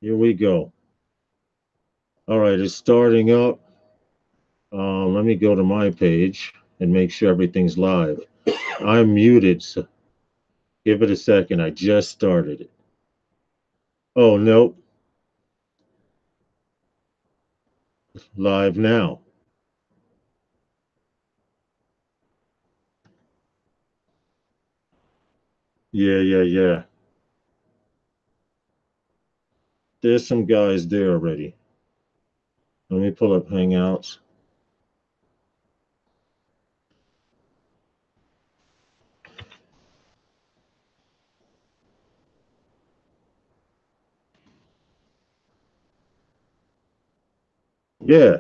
Here we go. All right, it's starting up. Let me go to my page and make sure everything's live. I'm muted, so give it a second. I just started it. Oh, nope. Live now. Yeah. There's some guys there already. Let me pull up Hangouts. Yeah.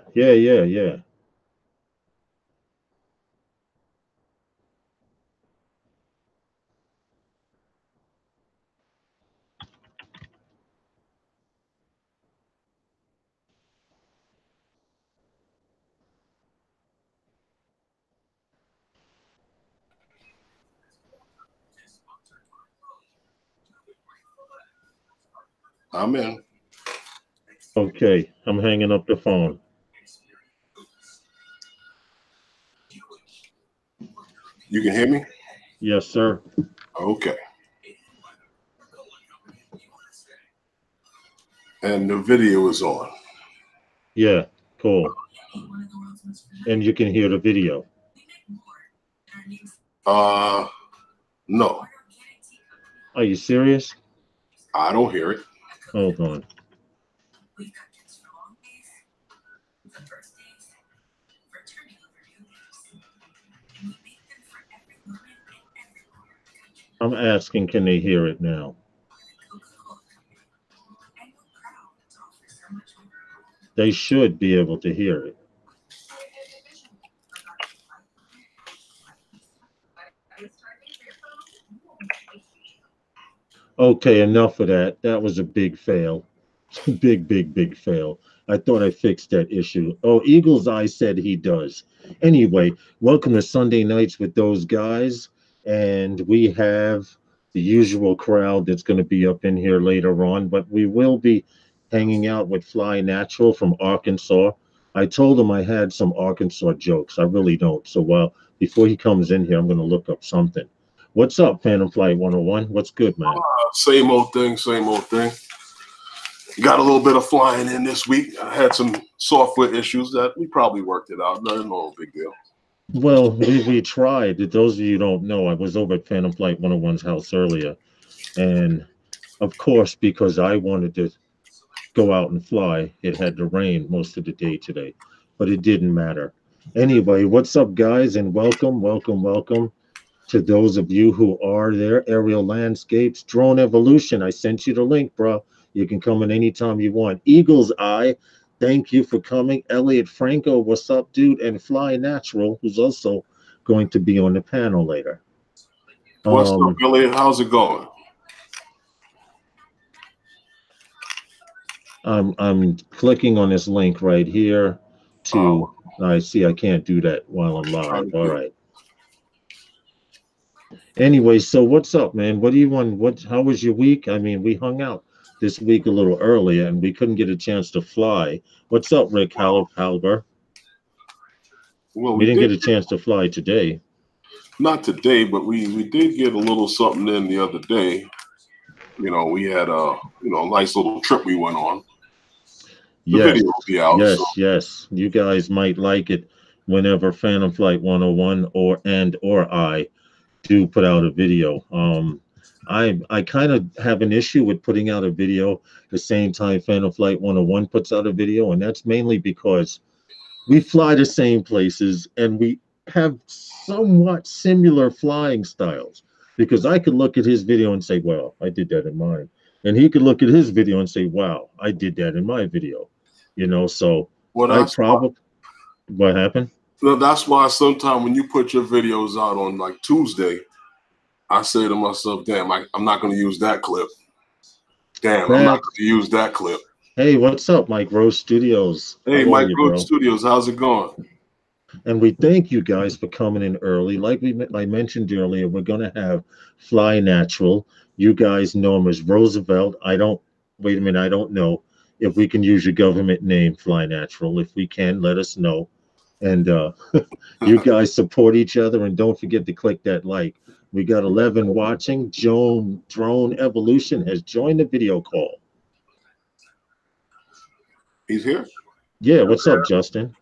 I'm in. Okay, I'm hanging up the phone. You can hear me? Yes, sir. Okay. And the video is on. Yeah, cool. And you can hear the video. No. Are you serious? I don't hear it. Hold on. I'm asking, can they hear it now? They should be able to hear it. Okay, enough of that. That was a big fail. Big fail. I thought I fixed that issue. Oh, Eagle's Eye said he does. Anyway, welcome to Sunday Nights with those guys. And we have the usual crowd that's going to be up in here later on, but we will be hanging out with Fly Natural from Arkansas. I told him I had some Arkansas jokes. I really don't. So before he comes in here, I'm going to look up something. What's up, Phantom Flight 101? What's good, man? Same old thing. Got a little bit of flying in this week. I had some software issues that we probably worked it out. No big deal. Well, we tried. Those of you who don't know, I was over at Phantom Flight 101's house earlier. And of course, because I wanted to go out and fly, it had to rain most of the day today. But it didn't matter. Anyway, what's up, guys? And welcome to those of you who are there. Aerial Landscapes, Drone Evolution. I sent you the link, bro. You can come in anytime you want. Eagle's Eye, thank you for coming. Elliot Franco, what's up, dude? And Fly Natural, who's also going to be on the panel later. What's up, Elliot? How's it going? I'm clicking on this link right here to. I see. I can't do that while I'm live. All right. Anyway, so what's up, man? What do you want? How was your week? I mean, we hung out this week a little earlier and we couldn't get a chance to fly. What's up, Rick Halber? Well, we didn't get a chance to fly today. Not today, but we did get a little something in the other day. You know, we had a nice little trip we went on. The video will be out. Yes. You guys might like it whenever Phantom Flight 101 or I do put out a video. I kind of have an issue with putting out a video the same time Phantom Flight 101 puts out a video, and that's mainly because we fly the same places and we have somewhat similar flying styles. Because I could look at his video and say, well, I did that in mine. And he could look at his video and say, wow, I did that in my video. So what happened? Well, that's why sometimes when you put your videos out on like Tuesday, I say to myself, damn, I'm not going to use that clip. I'm not going to use that clip. Hey, what's up, Mike Rose Studios? Hey, Mike Rose Studios, how's it going? And we thank you guys for coming in early. Like I mentioned earlier, we're going to have Fly Natural. You guys know him as Roosevelt. I don't wait a minute, I don't know if we can use your government name, Fly Natural. If we can, let us know. And you guys support each other, and don't forget to click that like. We got 11 watching. Drone Evolution has joined the video call. He's here? Yeah, what's up, Justin?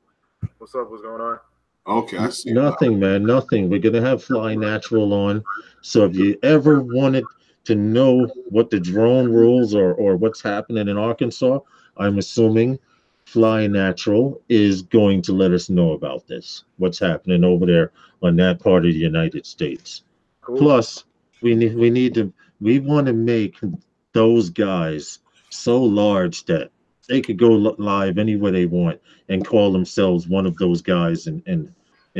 What's up? What's going on? Okay, I see. Nothing, man, nothing. We're gonna have Fly Natural on. So if you ever wanted to know what the drone rules or what's happening in Arkansas, I'm assuming Fly Natural is going to let us know about this. What's happening over there on that part of the United States. Cool. Plus, we want to make those guys so large that they could go live anywhere they want and call themselves one of those guys and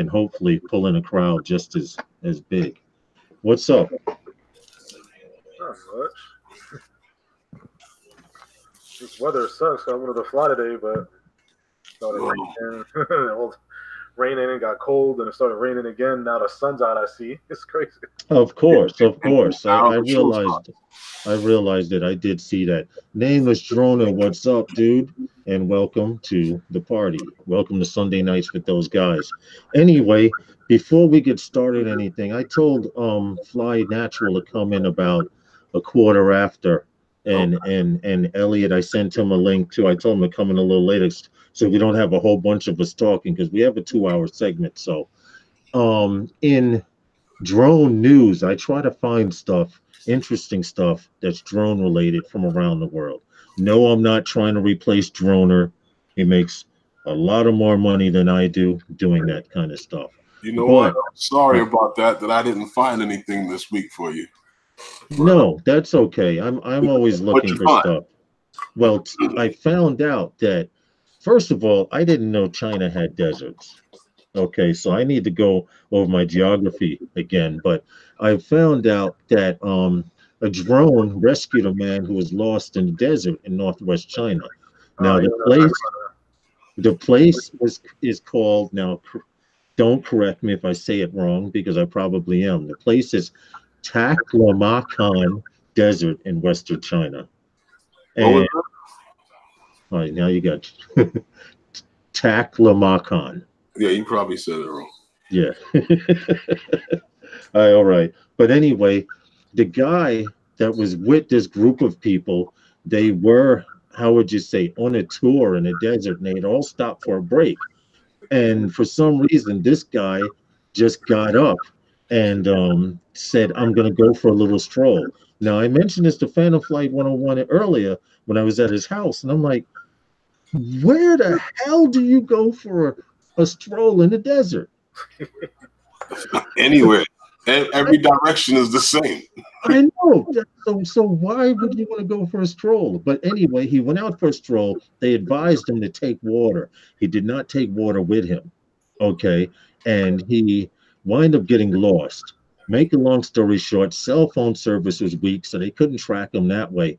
hopefully pull in a crowd just as big. What's up? Not much. This weather sucks. I wanted to fly today, but it started raining. Raining and got cold, and it started raining again. Now the sun's out. I see. It's crazy. Of course. I realized it. I did see that. Nameless Droner, what's up, dude? And welcome to the party. Welcome to Sunday Nights with those guys. Anyway, before we get started anything, I told Fly Natural to come in about a quarter after. And Elliot, I sent him a link too. I told him to come in a little later so we don't have a whole bunch of us talking, because we have a 2-hour segment. So in drone news, I try to find interesting stuff that's drone related from around the world. No, I'm not trying to replace Droner. He makes a lot of more money than I do doing that kind of stuff. You know what? Sorry about that I didn't find anything this week for you. No, that's okay. I'm always looking for stuff. Well, I found out that, first of all, I didn't know China had deserts. Okay, so I need to go over my geography again. But I found out that a drone rescued a man who was lost in the desert in northwest China. Now the place is called, now don't correct me if I say it wrong, because I probably am. The place is Taklamakan Desert in western China. And all right, now you got Taklamakan. Yeah, you probably said it wrong. Yeah. All right. But anyway, the guy that was with this group of people, they were, how would you say, on a tour in the desert, and they'd all stopped for a break. And for some reason, this guy just got up and said, I'm going to go for a little stroll. Now, I mentioned this to Phantom Flight 101 earlier when I was at his house, and I'm like, where the hell do you go for a stroll in the desert? Anywhere. Every direction is the same. I know. So why would you want to go for a stroll? But anyway, he went out for a stroll. They advised him to take water. He did not take water with him. Okay. And he wound up getting lost. Make a long story short, cell phone service was weak, so they couldn't track him that way.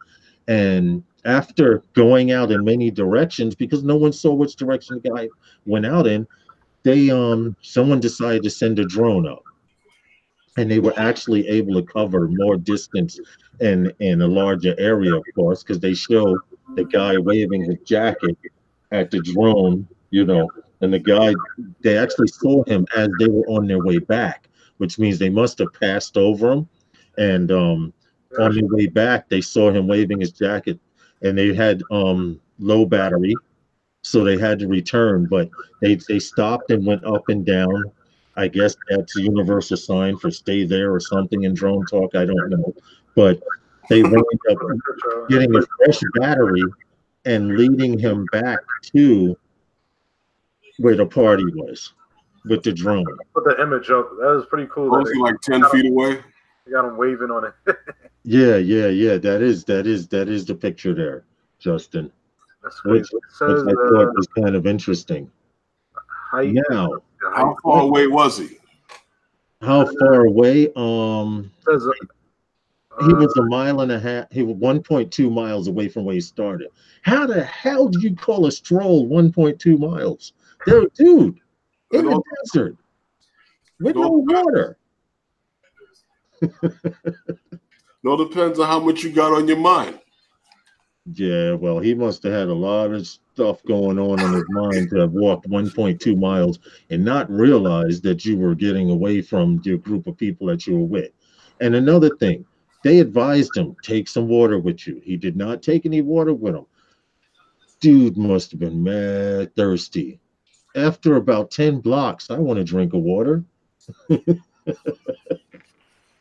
And after going out in many directions, because no one saw which direction the guy went out in, they someone decided to send a drone up. And they were actually able to cover more distance in a larger area, of course, because they show the guy waving his jacket at the drone, and the guy, they actually saw him as they were on their way back, which means they must have passed over him. And on their way back, they saw him waving his jacket, and they had low battery, so they had to return. But they stopped and went up and down. I guess that's a universal sign for stay there or something in drone talk. I don't know. But they wound up getting a fresh battery and leading him back to where the party was with the drone. Put the image up. That was pretty cool. Was he like 10 feet away? You got him waving on it. Yeah. That is the picture there, Justin. That's crazy. Which I thought was kind of interesting. Now, how far away was he? How far away? He was a mile and a half. He was 1.2 miles away from where he started. How the hell do you call a stroll 1.2 miles? There, dude, in the desert with no water. No, depends on how much you got on your mind. Yeah, well, he must have had a lot of stuff going on his mind to have walked 1.2 miles and not realize that you were getting away from your group of people that you were with. And another thing, they advised him take some water with you. He did not take any water with him. Dude must have been mad thirsty. After about 10 blocks, I want to drink of water,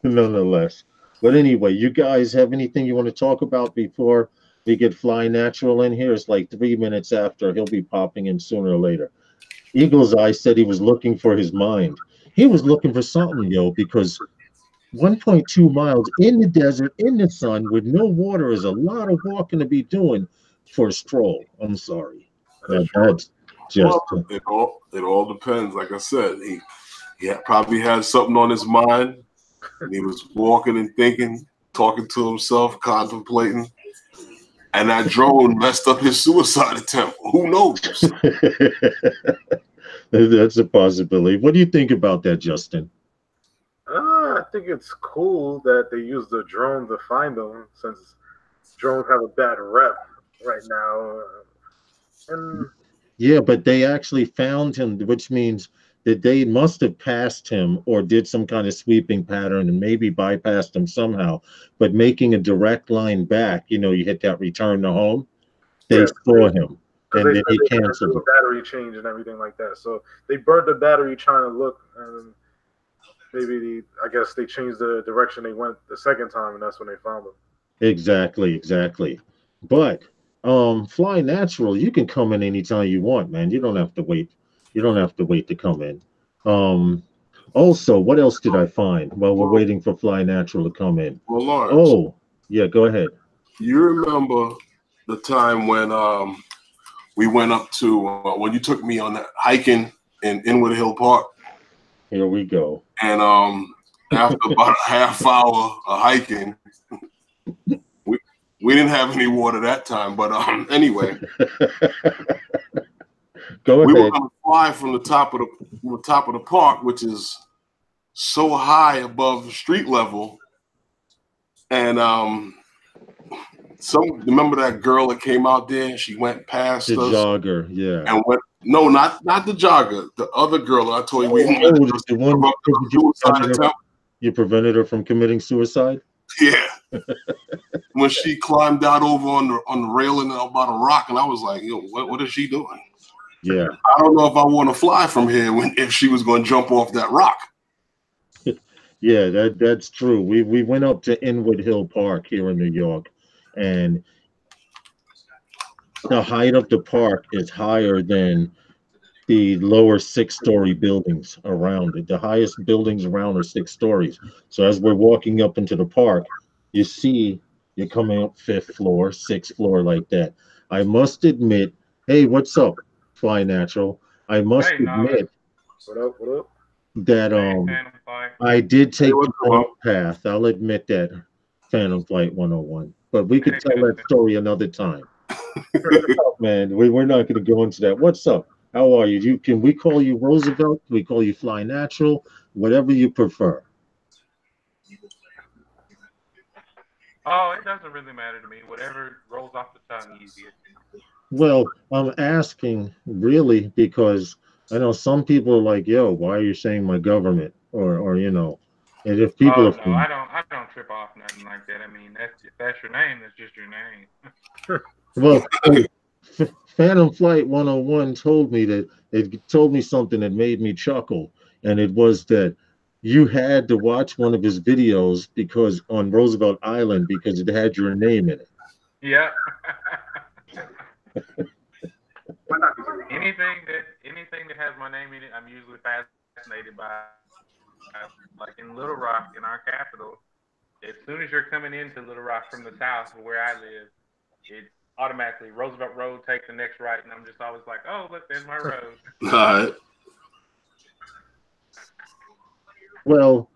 nonetheless. But anyway, you guys have anything you want to talk about before we get Fly Natural in here? It's like 3 minutes after. He'll be popping in sooner or later. Eagle's Eye said he was looking for his mind. He was looking for something, yo, because 1.2 miles in the desert, in the sun, with no water is a lot of walking to be doing for a stroll. I'm sorry. That is true. That's just. Well, it all depends. Like I said, probably had something on his mind, and he was walking and thinking, talking to himself, contemplating, and that drone messed up his suicide attempt. Who knows? That's a possibility. What do you think about that, Justin? I think it's cool that they use the drone to find them, since drones have a bad rep right now. And Yeah, but they actually found him, which means that they must have passed him or did some kind of sweeping pattern and maybe bypassed him somehow. But making a direct line back, you hit that return to home, they yeah, saw him because and they then said he they had to canceled do it. a battery change and everything like that. So they burnt the battery trying to look, and maybe I guess they changed the direction they went the second time, and that's when they found them. Exactly, exactly. But Fly Natural, you can come in anytime you want, man. You don't have to wait. You don't have to wait to come in. Um, Also, what else did I find while we're Well, waiting for Fly Natural to come in? Lawrence, Oh, yeah, go ahead. you remember the time when we went up to when you took me on that hiking in Inwood Hill Park, Here we go. and after about a half hour of hiking, we didn't have any water that time. But anyway, Go we were ahead. going to fly from the top of the park, which is so high above street level, and remember that girl that came out there? She went past The us jogger, yeah. and went. No, not the jogger. The other girl I told you we met. Oh, the one About the suicide attempt. you prevented her from committing suicide? Yeah. When she climbed out over on the railing about a rock, and I was like, "Yo, what is she doing?" Yeah. I don't know if I want to fly from here if she was going to jump off that rock. Yeah, that's true. We went up to Inwood Hill Park here in New York, and the height of the park is higher than the lower 6-story buildings around it. The highest buildings around are 6 stories. So as we're walking up into the park, you see you're coming up fifth floor, sixth floor like that. I must admit, hey, what's up, Fly Natural? I must Hey, Novice. admit What up? What up? that Hey, Phantom Flight. I did take what's the wrong up? path. I'll admit that, Phantom Flight 101. But we could tell that story another time. What's up, man? We're not going to go into that. What's up? How are you? Can we call you Roosevelt? We call you Fly Natural, whatever you prefer. Oh, it doesn't really matter to me. Whatever rolls off the tongue easiest. Well, I'm asking really because I know some people are like, "Yo, why are you saying my government?" Or and if people Oh are no, I don't trip off nothing like that. I mean, if that's your name, that's just your name. well, Phantom Flight 101 told me that it told me something that made me chuckle, and it was that you had to watch one of his videos because on Roosevelt Island because it had your name in it. Yeah. anything that has my name in it, I'm usually fascinated by. Like in Little Rock, in our capital, as soon as you're coming into Little Rock from the south, where I live, it's automatically Roosevelt Road, take the next right, and I'm just always like, oh, look, there's my road. All right. Well,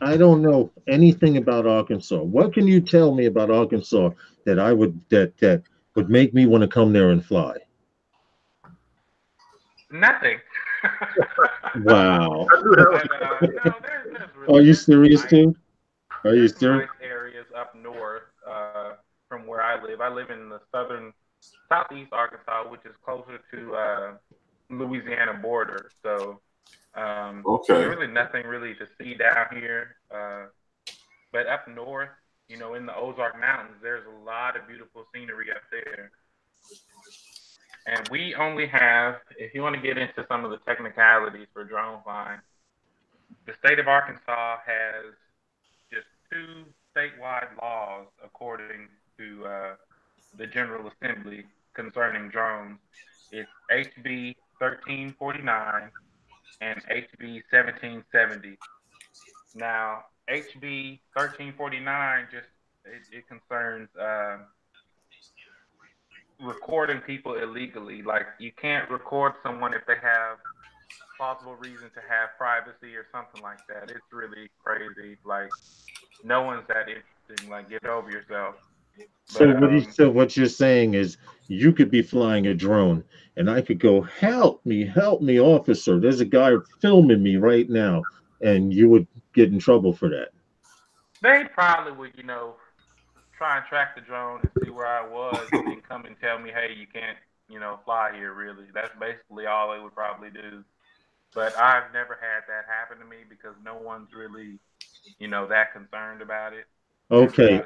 I don't know anything about Arkansas. What can you tell me about Arkansas that would make me want to come there and fly? Nothing. Wow. No, there's really, Are you serious, nice, too? Are you there's serious? nice areas up north from where I live. I live in the southeast Arkansas, which is closer to Louisiana border. So there's really nothing really to see down here. But up north, you know, in the Ozark Mountains, there's a lot of beautiful scenery up there. And we only have, if you want to get into some of the technicalities for drone flying, the state of Arkansas has just 2 statewide laws according to the General Assembly concerning drones. It's HB 1349 and HB 1770. Now, HB 1349 just it concerns recording people illegally. Like, you can't record someone if they have plausible reason to have privacy or something like that. It's really crazy. Like, no one's that interesting. Like, get over yourself. So what you're saying is you could be flying a drone and I could go, help me, officer. There's a guy filming me right now, and you would get in trouble for that. They probably would, you know, try and track the drone and see where I was and then come and tell me, hey, you can't, you know, fly here, really. That's basically all they would probably do. But I've never had that happen to me because no one's really, you know, that concerned about it. Okay,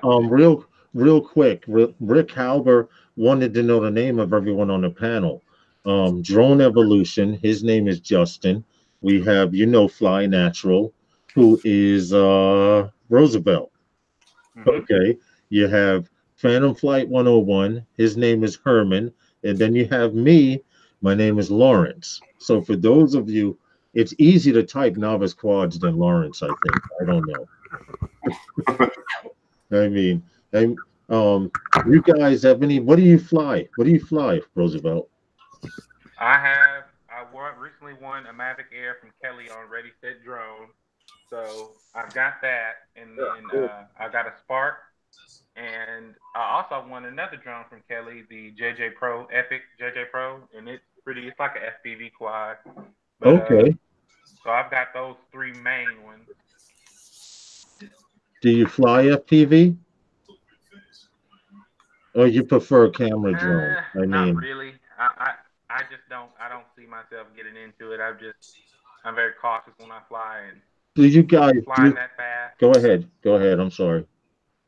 real quick, Rick Halber wanted to know the name of everyone on the panel. Drone Evolution, his name is Justin. We have, you know, Fly Natural, who is Roosevelt. Okay, you have Phantom Flight 101, his name is Herman, and then you have me, my name is Lawrence. So for those of you, it's easy to type Novice Quads than Lawrence, I think. I don't know. I mean, you guys have any? What do you fly? Roosevelt? I recently won a Mavic Air from Kelly on Ready Set Drone, so I've got that, and then I got a Spark, and I also won another drone from Kelly, the JJ Pro Epic JJ Pro, and it's like an FPV quad. But, okay. So I've got those 3 main ones. Do you fly FPV? Or you prefer camera drone? Not really. I just don't. I don't see myself getting into it. I'm very cautious when I fly. And do you guys flying that fast? Go ahead. I'm sorry.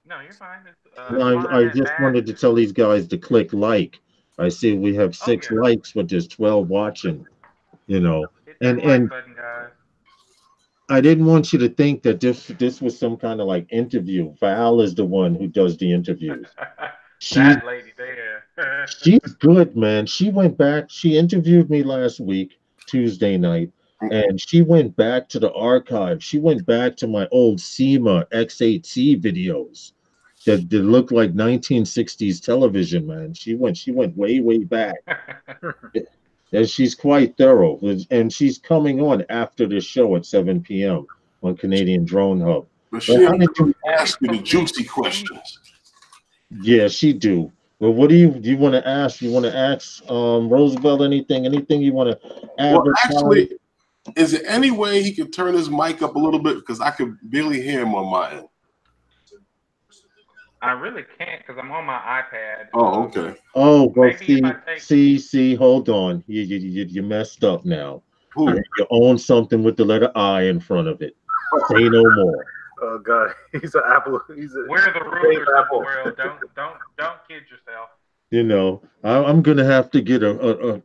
No, you're fine. I just wanted to tell these guys to click like. I see we have 6 likes, but there's 12 watching. You know, and like button, guys. I didn't want you to think that this was some kind of like interview. Val is the one who does the interviews. That lady there. She's good, man. She went back. She interviewed me last week, Tuesday night, and she went back to the archive. She went back to my old SEMA X8C videos that looked like 1960s television, man. She went way back. And she's quite thorough, and she's coming on after the show at 7 p.m. on Canadian Drone Hub. But she ask you the juicy questions. Yeah, she do. Well, what do you want to ask? You want to ask Roosevelt anything? Anything you want to add? Well, actually, is there any way he could turn his mic up a little bit, because I could barely hear him on my end? I really can't because I'm on my iPad. Oh, okay. Oh, well, see, hold on. You messed up now. You own something with the letter I in front of it. Say no more. Oh God, he's an Apple. We're the rulers of the world. Don't kid yourself. You know, I'm gonna have to get a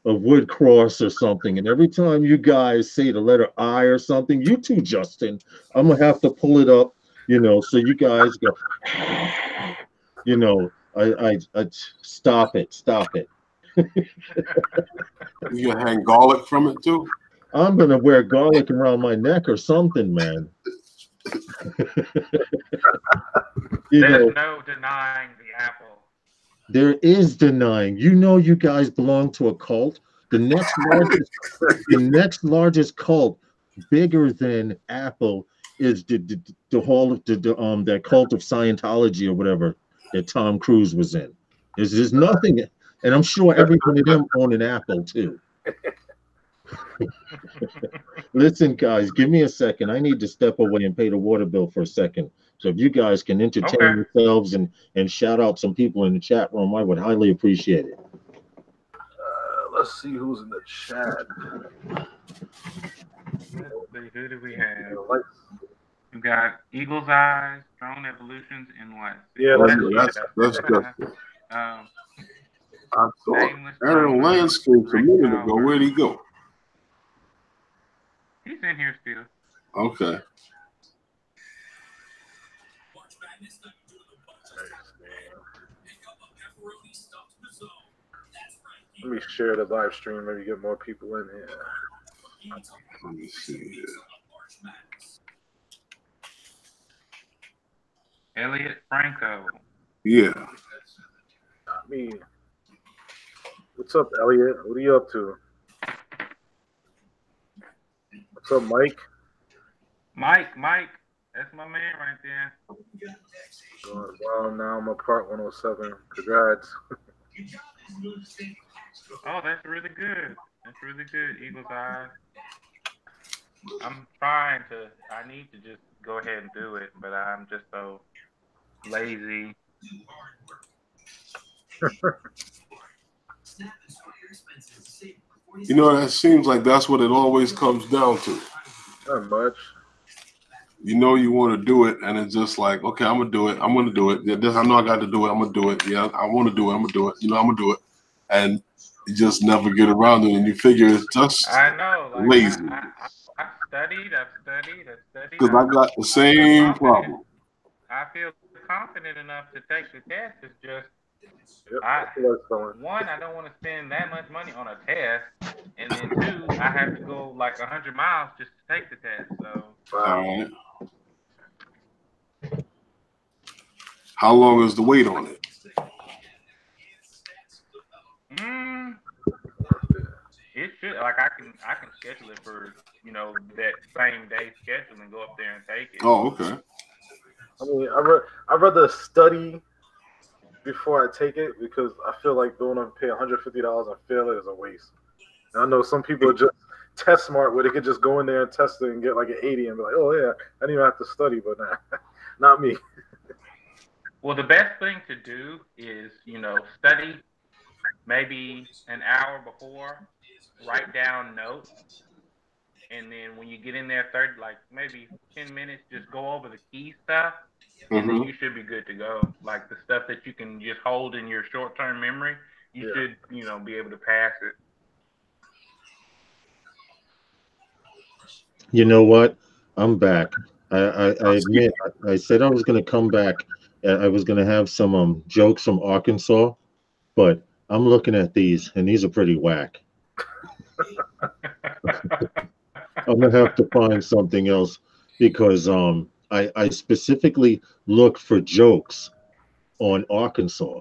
wood cross or something, and every time you guys say the letter I or something, you too, Justin, I'm gonna have to pull it up. You know, so you guys go. You know, I stop it. You gonna hang garlic from it too? I'm gonna wear garlic around my neck or something, man. There's no denying the apple. There is denying. You know, you guys belong to a cult. The next largest cult, bigger than Apple, is the whole of that cult of Scientology or whatever that Tom Cruise was in. There's nothing, and I'm sure every one of them own an Apple too. Listen, guys, give me a second. I need to step away and pay the water bill for a second. So if you guys can entertain Okay. yourselves and shout out some people in the chat room, I would highly appreciate it. Let's see who's in the chat. Let's see, who do we have? Like, We got Eagle's Eyes, Drone Evolutions, and what? yeah, That's um, I thought Nameless Aaron Droner, Landscapes a Rick minute ago. Howard. Where'd he go? He's in here still. Okay. let me share the live stream. Maybe get more people in here. Let me see here. Elliot Franco. Yeah. What's up, Elliot? What are you up to? What's up, Mike? Mike. That's my man right there. Well, now I'm a part 107. Congrats. Oh, that's really good. That's really good, Eagle's Eyes. I need to just go ahead and do it, but I'm just so lazy. You know, that seems like that's what it always comes down to. Not much. You know you want to do it, and it's just like, okay, I'm gonna do it. I'm gonna do it. Yeah, I know I got to do it. I'm gonna do it. Yeah, I want to do it. I'm gonna do it. You know, I'm gonna do it, and you just never get around it, and you figure it's just I know, like, lazy. I've studied. Because I got the same problem. I feel confident enough to take the test. It's just Yep. I don't want to spend that much money on a test, and then two, I have to go like 100 miles just to take the test. So, All right. How long is the wait on it? It should, like, I can schedule it for, that same day schedule and go up there and take it. Oh, okay. I mean, I'd rather study before I take it because I feel like going to pay $150 and fail it is a waste. And I know some people are just test smart where they could just go in there and test it and get like an 80 and be like, oh yeah, I didn't even have to study, but nah, not me. Well, the best thing to do is, study maybe an hour before, write down notes, and then when you get in there, maybe 10 minutes, just go over the key stuff, and then you should be good to go. Like the stuff that you can just hold in your short-term memory, you should, be able to pass it. You know what? I'm back. I admit, I said I was going to come back. I was going to have some jokes from Arkansas, but I'm looking at these, and these are pretty whack. I'm going to have to find something else because I specifically look for jokes on Arkansas,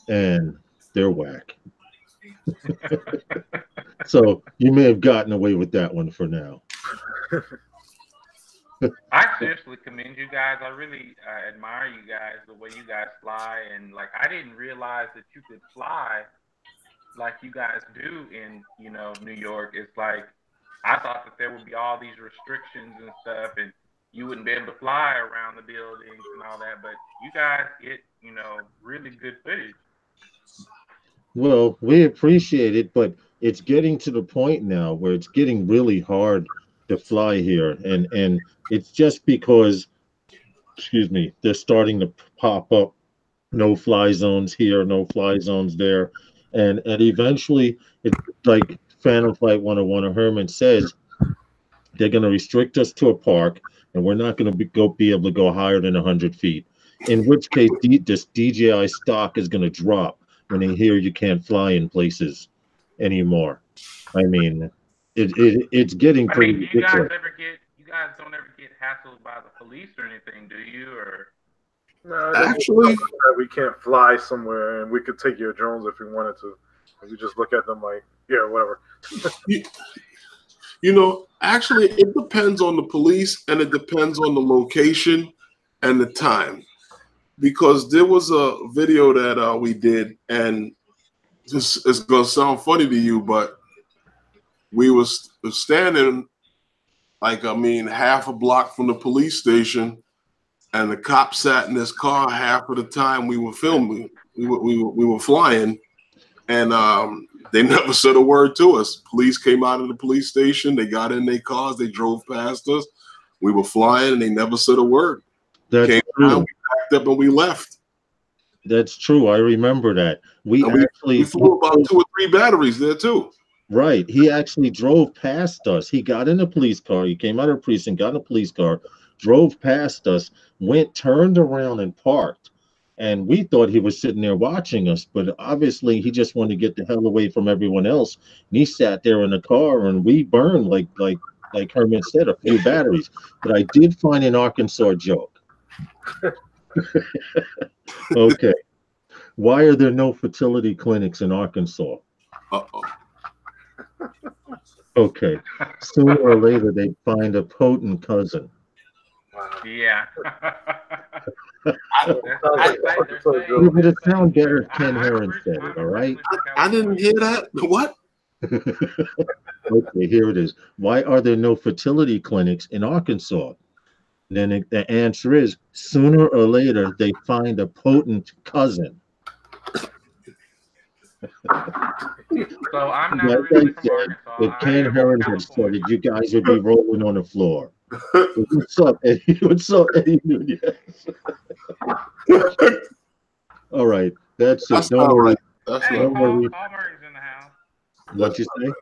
and they're whack. So you may have gotten away with that one for now. I seriously commend you guys. I really admire you guys, the way you guys fly. And, like, I didn't realize that you could fly like you guys do in, New York. It's like, I thought that there would be all these restrictions and stuff, and you wouldn't be able to fly around the buildings and all that. But you guys get, really good footage. Well, we appreciate it, but it's getting to the point now where it's getting really hard to fly here, and it's just because, excuse me, they're starting to pop up no-fly zones here, no-fly zones there, and eventually, it's like Phantom Flight 101 or Herman says, they're going to restrict us to a park, and we're not going to be able to go higher than 100 feet. In which case, this DJI stock is going to drop when they hear you can't fly in places anymore. I mean, it's getting pretty ridiculous. You guys don't ever get hassled by the police or anything, do you? Or no, actually, we can't fly somewhere, and we could take your drones if we wanted to. And we just look at them like, yeah, whatever. Actually, it depends on the police, and it depends on the location and the time. Because there was a video that we did, and this is going to sound funny to you, but we was standing, half a block from the police station, and the cop sat in his car half of the time we were filming. We were flying, and they never said a word to us. Police came out of the police station. They got in their cars. They drove past us. We were flying, and they never said a word. That's Came true. down, we packed up, and we left. That's true. I remember that. We flew about 2 or 3 batteries there too. Right. He actually drove past us. He got in a police car. He came out of the precinct, got in a police car, drove past us, turned around and parked. And we thought he was sitting there watching us, but obviously he just wanted to get the hell away from everyone else. And he sat there in the car, and we burned like Herman said, a few batteries. But I did find an Arkansas joke. Okay. Why are there no fertility clinics in Arkansas? Uh-oh. Okay. Sooner or later, they find a potent cousin. Yeah. But it sounds better if Ken Heron said it, all right? I didn't hear that. What? Okay, here it is. Why are there no fertility clinics in Arkansas? Then the answer is sooner or later, they find a potent cousin. So I'm not Like originally I from said, Arkansas. if Ken Heron had said it, you guys would be rolling on the floor. What's up, Eddie? What's up, Eddie Nunez? All right, that's it. Don't worry. That's Hey, not Paul right. Murray's in the house. What'd you say?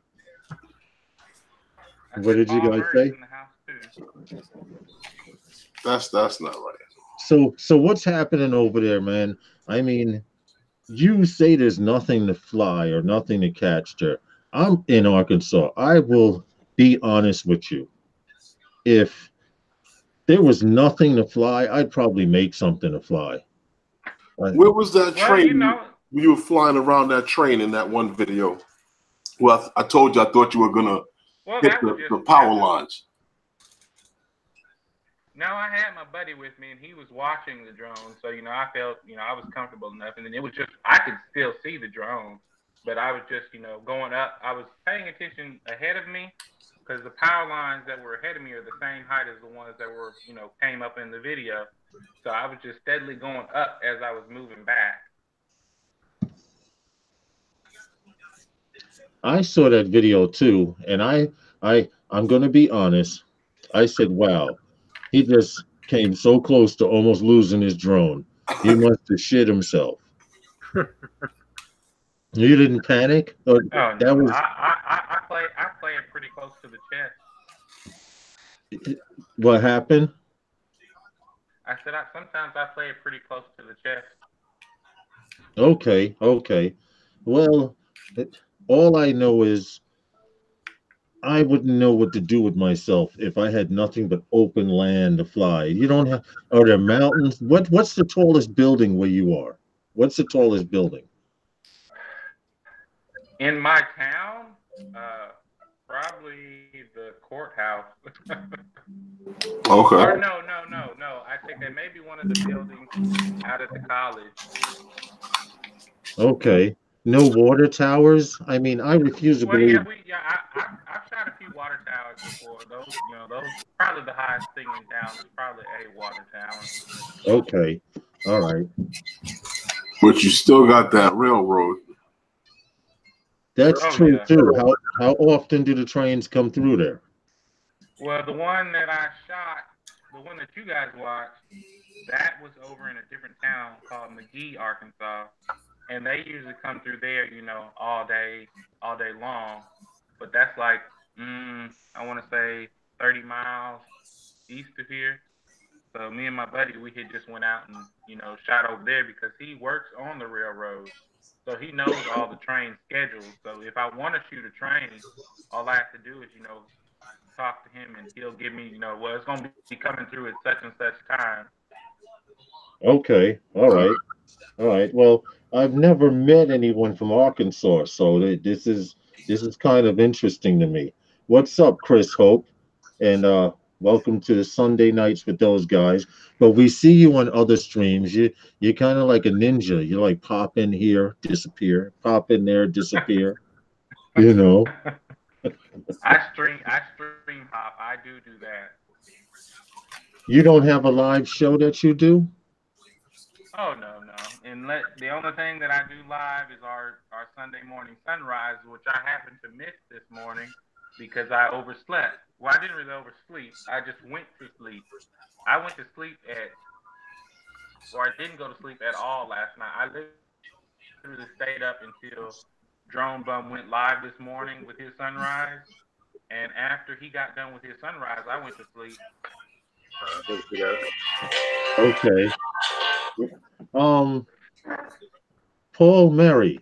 I What said did you Paul guys Murray's say? in the house too. That's not right. So what's happening over there, man? I mean, you say there's nothing to fly or nothing to catch there. I'm in Arkansas. I will be honest with you. If there was nothing to fly, I'd probably make something to fly. Where was that Well, train? you know, You were flying around that train in that one video. Well, I told you I thought you were gonna hit the power lines. No, I had my buddy with me, and he was watching the drone. So, I felt, I was comfortable enough. And then it was just, I could still see the drone, but I was just, going up. I was paying attention ahead of me because the power lines that were ahead of me are the same height as the ones that were, came up in the video. So I was just steadily going up as I was moving back. I saw that video too, and I'm going to be honest. I said, "Wow, he just came so close to almost losing his drone. He must have shit himself." You didn't panic? Oh no, I play it pretty close to the chest. What happened? I said sometimes I play it pretty close to the chest. Okay. Well, all I know is I wouldn't know what to do with myself if I had nothing but open land to fly. You don't have. Are there mountains? What's the tallest building where you are? What's the tallest building? In my town, probably the courthouse. Okay. Or no. I think that may be one of the buildings out at the college. Okay. No water towers? I mean, I refuse to believe. I've shot a few water towers before. Those probably the highest thing in town is probably a water tower. Okay. All right. But you still got that railroad. That's true too. How often do the trains come through there? Well, the one that I shot, the one that you guys watched, that was over in a different town called McGee, Arkansas. And they usually come through there, all day long. But that's like, I want to say 30 miles east of here. So me and my buddy, we had just went out and, shot over there because he works on the railroad. So he knows all the train schedules. So if I want to shoot a train, all I have to do is, talk to him and he'll give me, well, it's going to be coming through at such and such time. Okay. All right. Well, I've never met anyone from Arkansas, so this is kind of interesting to me. What's up, Chris Hope? And welcome to the Sunday nights with those guys. But we see you on other streams. You're kind of like a ninja. You like pop in here, disappear, pop in there, disappear. I stream hop. I do that. You don't have a live show that you do? Oh no, no. And the only thing that I do live is our Sunday morning sunrise, which I happened to miss this morning because I overslept. Well, I didn't really oversleep. I just went to sleep. I went to sleep at, or I didn't go to sleep at all last night. I literally stayed up until Drone Bum went live this morning with his sunrise. And after he got done with his sunrise, I went to sleep. Okay. Um, Paul Mary,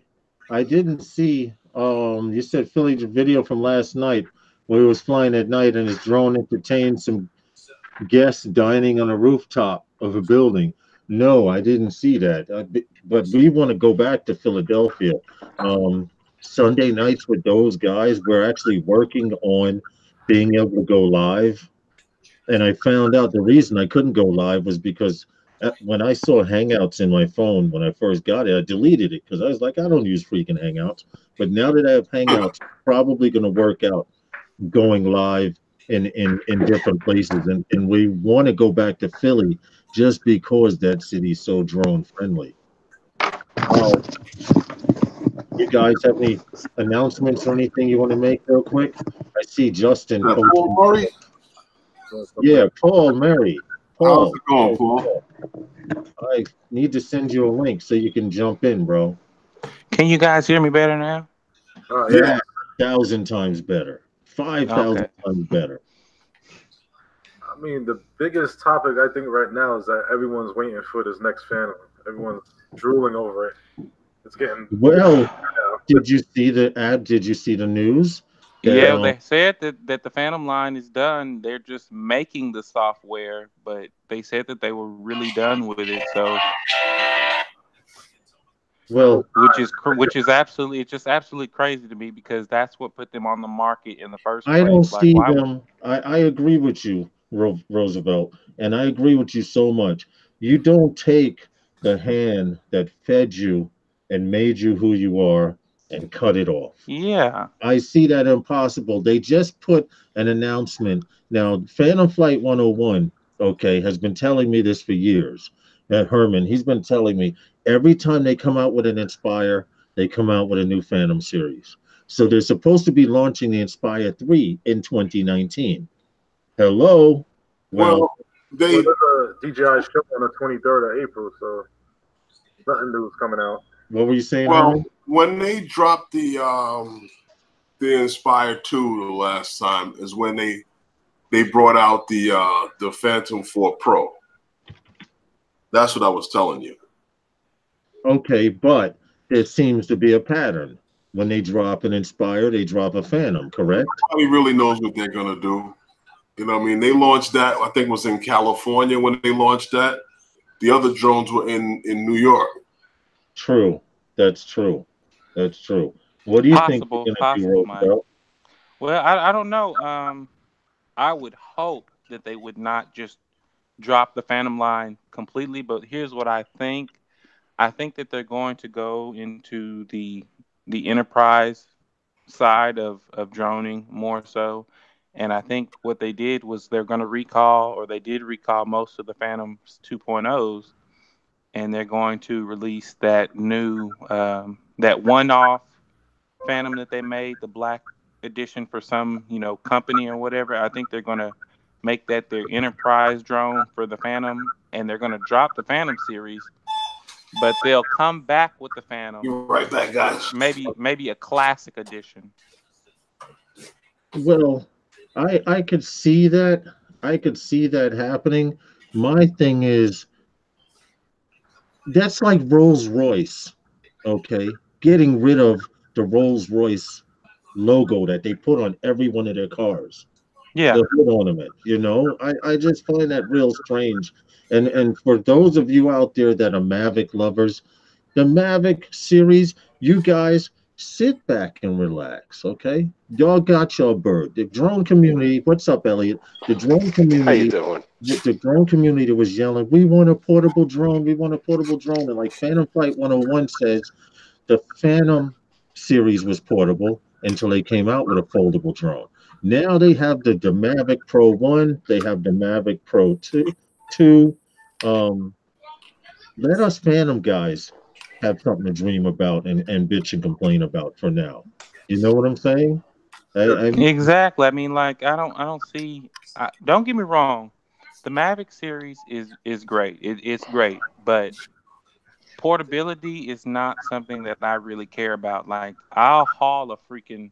I didn't see. You said Philly video from last night where he was flying at night and his drone entertained some guests dining on a rooftop of a building. No, I didn't see that. But we want to go back to Philadelphia. Um, Sunday nights with those guys, we're actually working on being able to go live. And I found out the reason I couldn't go live was because when I saw Hangouts in my phone when I first got it, I deleted it because I was like, I don't use freaking Hangouts. But now that I have Hangouts, probably going to work out going live in different places, and we want to go back to Philly just because that city's so drone friendly. Oh, you guys have any announcements or anything you want to make real quick? I see Justin Paul posting. Murray? Yeah, Paul Mary. How's Paul, it going, Paul? I need to send you a link so you can jump in, bro. Can you guys hear me better now? Yeah. 1,000 times better. 5,000 Okay. times better. I mean, the biggest topic I think right now is that everyone's waiting for this next Phantom. Everyone's drooling over it. It's getting Well, did you see the ad? Did you see the news? Yeah, they said that the Phantom line is done. They're just making the software, but they said that they were really done with it. So, Well, which is absolutely, it's just absolutely crazy to me because that's what put them on the market in the first I place. don't Like, see why? them. I agree with you, Roosevelt, and I agree with you so much. You don't take the hand that fed you and made you who you are and cut it off. Yeah, I see that impossible. They just put an announcement. Now, Phantom Flight 101, okay, has been telling me this for years. Herman, he's been telling me every time they come out with an Inspire, they come out with a new Phantom series. So they're supposed to be launching the Inspire 3 in 2019. Hello? Well, Well, they there's a DJI show on the 23rd of April, so nothing new is coming out. what were you saying, well Herman? when they dropped the Inspire 2 the last time is when they brought out the Phantom 4 Pro. That's what I was telling you. Okay, but there seems to be a pattern. When they drop an Inspire, they drop a Phantom, correct? Nobody really knows what they're gonna do. You know what I mean? They launched that, I think it was in California when they launched that. The other drones were in New York. True. That's true. That's true. What do you think they're possible, gonna do, possible, Mike. Roosevelt? Well, I don't know. I would hope that they would not just drop the Phantom line completely, but here's what I think. I think that they're going to go into the enterprise side of droning more so. And I think what they did was they're going to recall, or they did recall most of the Phantoms 2.0s, and they're going to release that new, that one-off Phantom that they made, the black edition for some, company or whatever. I think they're going to make that their enterprise drone for the Phantom, and they're going to drop the Phantom series, but they'll come back with the Phantom. You're right back, guys. Maybe a classic edition. Well, I could see that. I could see that happening. My thing is that's like Rolls Royce, okay? Getting rid of the Rolls Royce logo that they put on every one of their cars. Yeah. The hood ornament, I just find that real strange. And for those of you out there that are Mavic lovers, the Mavic series, you guys sit back and relax, okay? Y'all got your bird. The drone community, what's up, Elliot? The drone How you community, doing? the drone community was yelling, "We want a portable drone. We want a portable drone." And like Phantom Flight 101 says, the Phantom series was portable until they came out with a foldable drone. Now they have the Mavic Pro 1, they have the Mavic Pro 2. Um, Let us Phantom guys have something to dream about and bitch and complain about for now. You know what I'm saying? I'm Exactly. I mean, like I don't see. Don't get me wrong. The Mavic series is great. It's great, but portability is not something that I really care about. Like I'll haul a freaking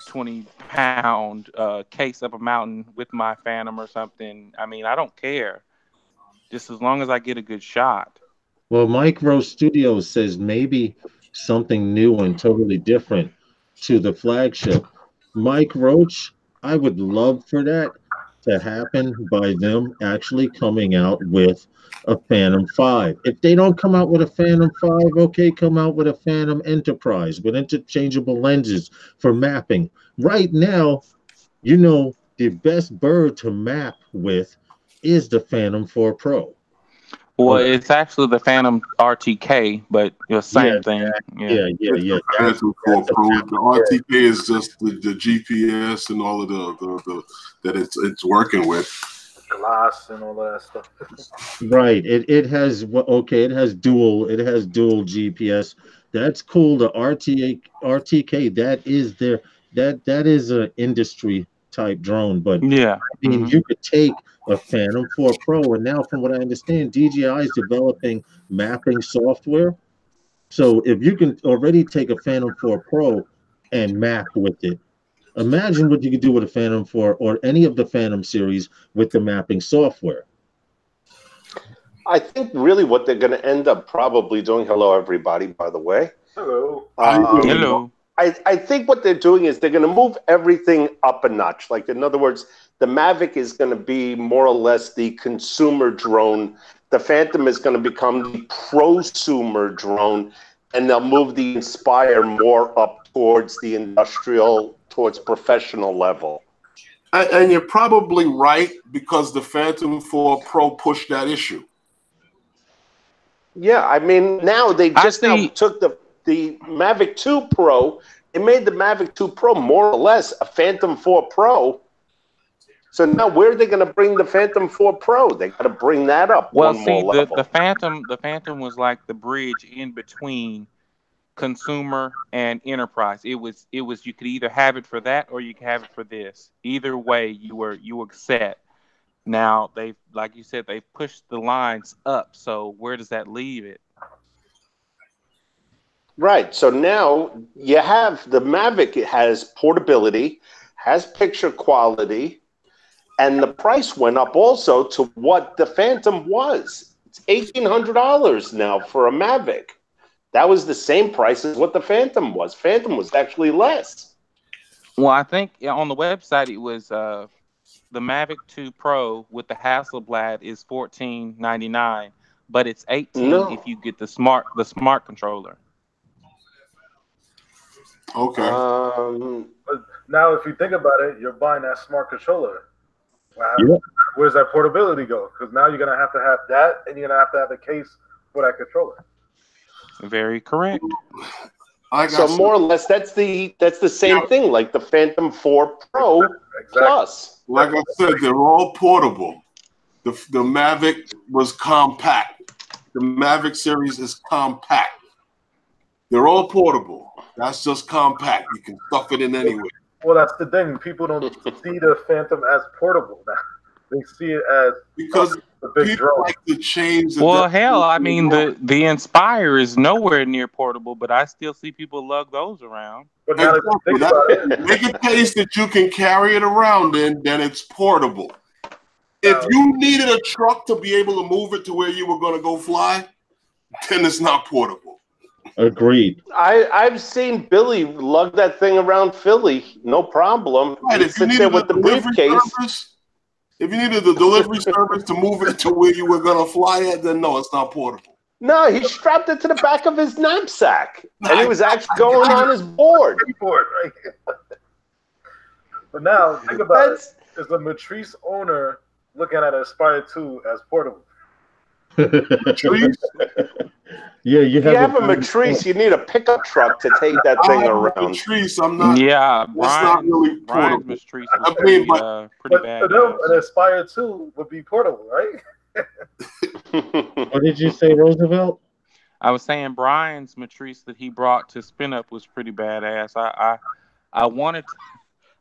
20-pound case up a mountain with my Phantom or something. I mean, I don't care. Just as long as I get a good shot. Well, Micro Studios says maybe something new and totally different to the flagship. Mike Roach, I would love for that to happen by them actually coming out with a Phantom 5. If they don't come out with a Phantom 5, okay, come out with a Phantom Enterprise with interchangeable lenses for mapping. Right now, the best bird to map with is the Phantom 4 Pro. Well, Okay. it's actually the Phantom RTK, but the Yeah, same thing. Yeah. It's yeah. the Phantom 4 A Pro. map. The RTK is just the GPS and all of the that it's working with. Glass and all that stuff. Right. It has okay. It has dual GPS. That's cool. The RTK that is an industry type drone. But Yeah. I mean, you could take a Phantom 4 Pro, and now from what I understand, DJI is developing mapping software. So if you can already take a Phantom 4 Pro and map with it, imagine what you could do with a Phantom 4 or any of the Phantom series with the mapping software. I think really what they're going to end up probably doing. Hello, everybody. By the way, Hello. Hello. I think what they're doing is they're going to move everything up a notch. Like in other words, the Mavic is going to be more or less the consumer drone. The Phantom is going to become the prosumer drone, and they'll move the Inspire more up towards the industrial, towards professional level. And you're probably right because the Phantom 4 Pro pushed that issue. Yeah, I mean, now they just now took the Mavic 2 Pro. They made the Mavic 2 Pro more or less a Phantom 4 Pro. So now where are they going to bring the Phantom 4 Pro? They got to bring that up Well, one see, more level. the Phantom was like the bridge in between consumer and enterprise. It was you could either have it for that or you could have it for this. Either way, you were set. Now they, like you said, they pushed the lines up. So where does that leave it? Right. So now you have the Mavic. It has portability, has picture quality, and the price went up also to what the Phantom was. It's $1,800 now for a Mavic. That was the same price as what the Phantom was. Phantom was actually less. Well, I think on the website it was the Mavic 2 Pro with the Hasselblad is $14.99, but it's $18 if No. you get the smart controller. Okay. But now, if you think about it, you're buying that smart controller. Wow. Yeah. Where's that portability go? Because now you're gonna have that, and you're gonna have to have a case for that controller. Very correct. So more or less, that's the same thing, like the Phantom 4 Pro Plus. Like I said, they're all portable. The Mavic was compact. The Mavic series is compact. They're all portable. That's just compact. You can stuff it in anywhere. Well, that's the thing. People don't see the Phantom as portable now. They see it as because the big people drone. like to change the. Well, hell, I mean the Inspire is nowhere near portable, but I still see people lug those around. But now that you think about it, make a case that you can carry it around in, then it's portable. If you needed a truck to be able to move it to where you were going to go fly, then it's not portable. Agreed. I've seen Billy lug that thing around Philly, no problem. Right, He sits there with the briefcase. If you needed the delivery service to move it to where you were going to fly at, then no, it's not portable. No, he strapped it to the back of his knapsack, and he was actually going on his board. Right? But now, think about it. Is the Matrice owner looking at Aspire 2 as portable? Trees? Yeah, you If you have a valid Matrice, point. you need a pickup truck to take that I thing have a around. Trees. I'm not. Yeah, That's not really Brian's portable. Matrice was I mean, pretty But for them, badass. an Aspire 2 would be portable, right? What did you say, Roosevelt? I was saying Brian's Matrice that he brought to spin up was pretty badass. I wanted to,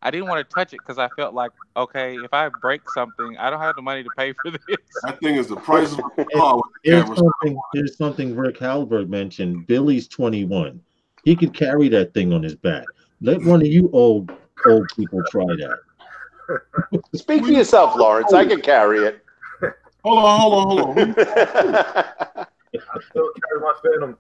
I didn't want to touch it because I felt like, okay, if I break something, I don't have the money to pay for this. that thing is the price of a car with the Here's camera. something. Here's something Rick Halbert mentioned. Billy's 21. He could carry that thing on his back. Let one of you old people try that. Speak for yourself, Lawrence. I can carry it. Hold on. I still carry my Phantom.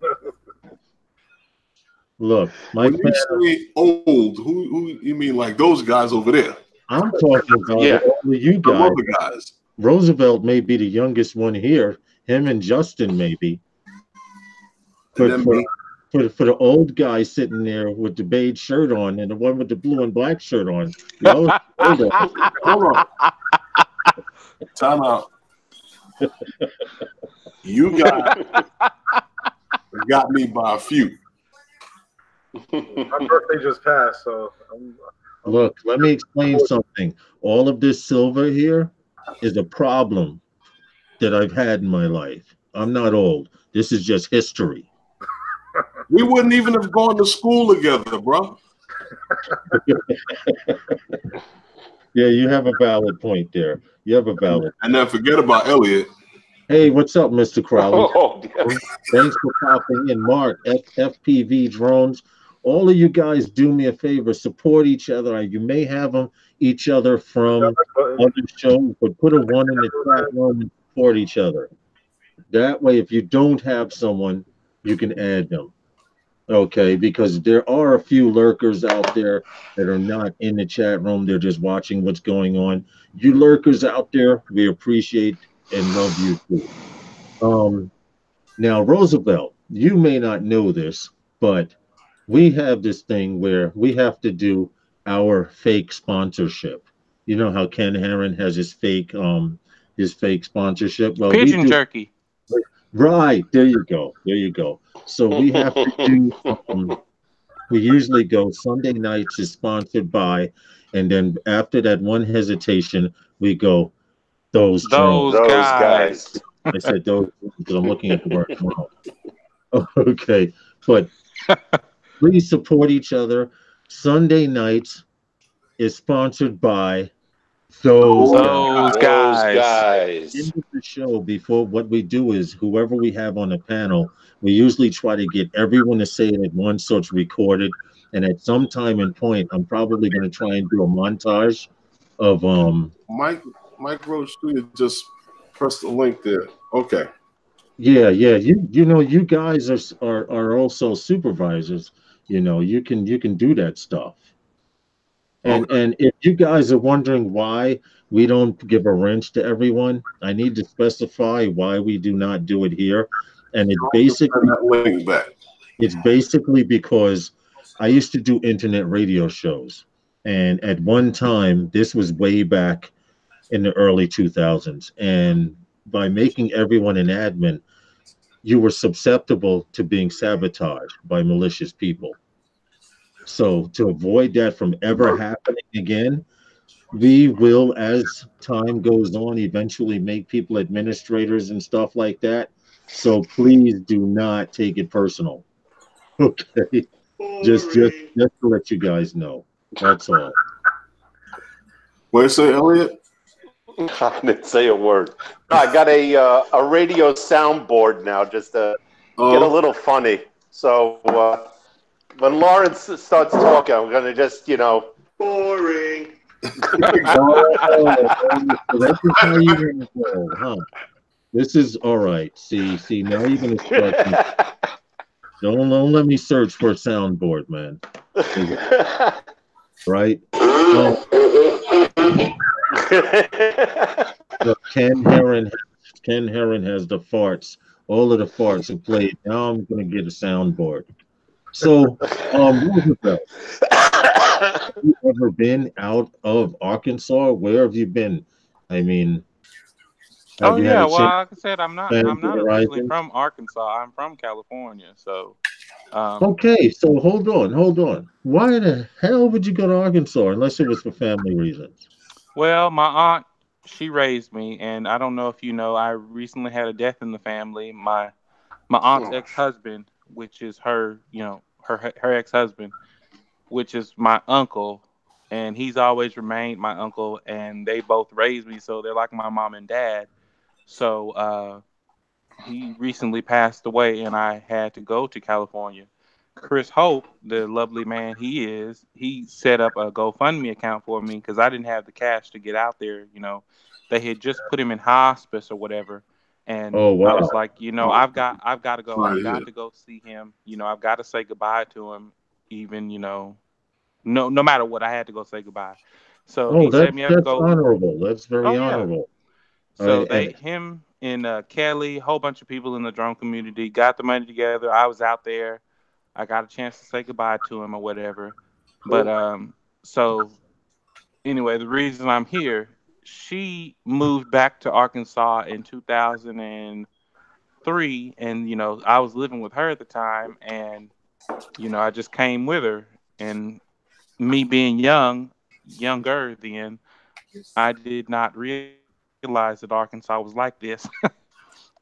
Look, my When you say old, who you mean? Like those guys over there? I'm talking about Yeah. all of you The guys. other guys. Roosevelt may be the youngest one here. Him and Justin maybe. And But then for the old guy sitting there with the beige shirt on and the one with the blue and black shirt on, y'all older. hold on. Time out. You got me by a few. My birthday just passed, so Look, let me explain something. All of this silver here is a problem that I've had in my life. I'm not old. This is just history. We wouldn't even have gone to school together, bro. Yeah, you have a valid point there. You have a valid. And then forget about Elliot. Hey, what's up, Mr. Crowley? Oh, yeah. Thanks for popping in. Mark, FPV Drones. All of you guys do me a favor. Support each other. You may have each other from other shows, but put a one in the chat room and support each other. That way, if you don't have someone, you can add them. Okay, because there are a few lurkers out there that are not in the chat room. They're just watching what's going on. You lurkers out there, we appreciate and love you too. Now, Roosevelt, you may not know this, but we have this thing where we have to do our fake sponsorship. You know how Ken Herron has his fake sponsorship. Well, we Pigeon do. jerky. Right, there you go. There you go. So we have to do we usually go Sunday nights is sponsored by, and then after that one hesitation, we go those drones. Those Those guys. guys. I said those because I'm looking at the word tomorrow. Okay, but please support each other. Sunday nights is sponsored by those guys. Those Those guys. End of the show, before what we do is whoever we have on the panel, we usually try to get everyone to say it at once so it's recorded. And at some time and point, I'm probably going to try and do a montage of Mike Roach just press the link there. Okay. yeah. You know you guys are also supervisors. You know you can do that stuff. And if you guys are wondering why we don't give a wrench to everyone, I need to specify why we do not do it here. And Send that link back. it's basically because I used to do internet radio shows. And at one time, this was way back in the early 2000s. And by making everyone an admin, you were susceptible to being sabotaged by malicious people. So to avoid that from ever happening again, we will, as time goes on, eventually make people administrators and stuff like that. So please do not take it personal. Okay. Just to let you guys know. That's all. What did you say, Elliot? I didn't say a word. I got a radio soundboard now just to get a little funny. So when Lawrence starts talking, I'm going to just, boring. That's just how you're going to go, huh? This is all right. See, now you're going to start. Don't let me search for a soundboard, man. Right? Look, Ken Herron has the farts. All of the farts are played. Now I'm going to get a soundboard. So, Roosevelt, have you ever been out of Arkansas? Where have you been? I mean, Oh Have you had yeah, a well, chance like I said, to I'm the not originally horizon? from Arkansas. I'm from California. So, um, Okay, so hold on. Why the hell would you go to Arkansas unless it was for family reasons? well, my aunt, she raised me, and I don't know if you know, I recently had a death in the family. My aunt's ex-husband, which is her, her ex-husband, which is my uncle, and he's always remained my uncle, and they both raised me, so they're like my mom and dad. So, he recently passed away, and I had to go to California. Chris Hope, the lovely man he is, he set up a GoFundMe account for me because I didn't have the cash to get out there. They had just put him in hospice or whatever, and Oh I was wow. like, Oh, I've got to go. right I've here. got to go see him. I've got to say goodbye to him, even no matter what, I had to go say goodbye. So Oh, he set me up to that's go. honorable. That's very Oh yeah. honorable. So And him and Kelly, a whole bunch of people in the drone community got the money together. I was out there. I got a chance to say goodbye to him or whatever. But Cool. so anyway, the reason I'm here, she moved back to Arkansas in 2003, and I was living with her at the time, and I just came with her, and me being younger then, I did not realize that Arkansas was like this.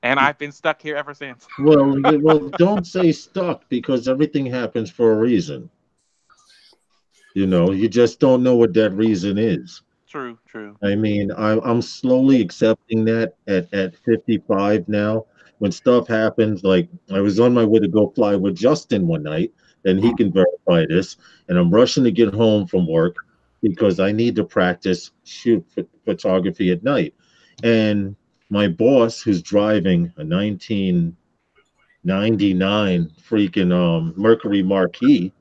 And I've been stuck here ever since. well, don't say stuck because everything happens for a reason. You just don't know what that reason is. True, true. I mean, I'm slowly accepting that at 55 now. When stuff happens, like I was on my way to go fly with Justin one night, and he can verify this. And I'm rushing to get home from work because I need to practice shoot photography at night. And my boss, who's driving a 1999 freaking Mercury Marquis,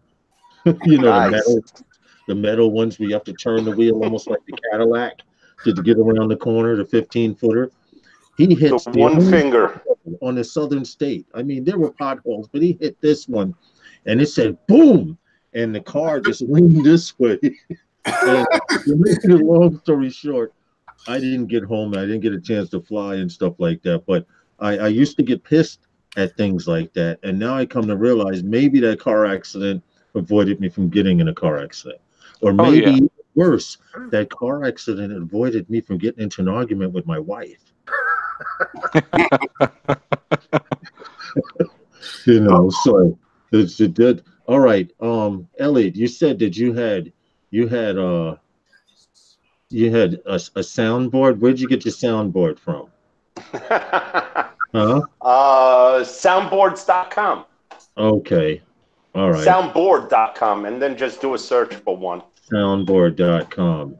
the Nice. metal ones where you have to turn the wheel almost like the Cadillac to get around the corner, the 15-footer. He The hits the one only finger. pothole on the southern state. I mean, there were potholes, but he hit this one and it said boom, and the car just leaned this way. And to make a long story short, I didn't get home. I didn't get a chance to fly and stuff like that. But I used to get pissed at things like that. And now I come to realize maybe that car accident avoided me from getting in a car accident. Or Oh yeah. maybe worse, that car accident avoided me from getting into an argument with my wife. So it's a good. All right. Elliot, you said that you had a soundboard. Where'd you get your soundboard from? Huh? Soundboards.com. Okay. All right. Soundboard.com, and then just do a search for one. Soundboard.com.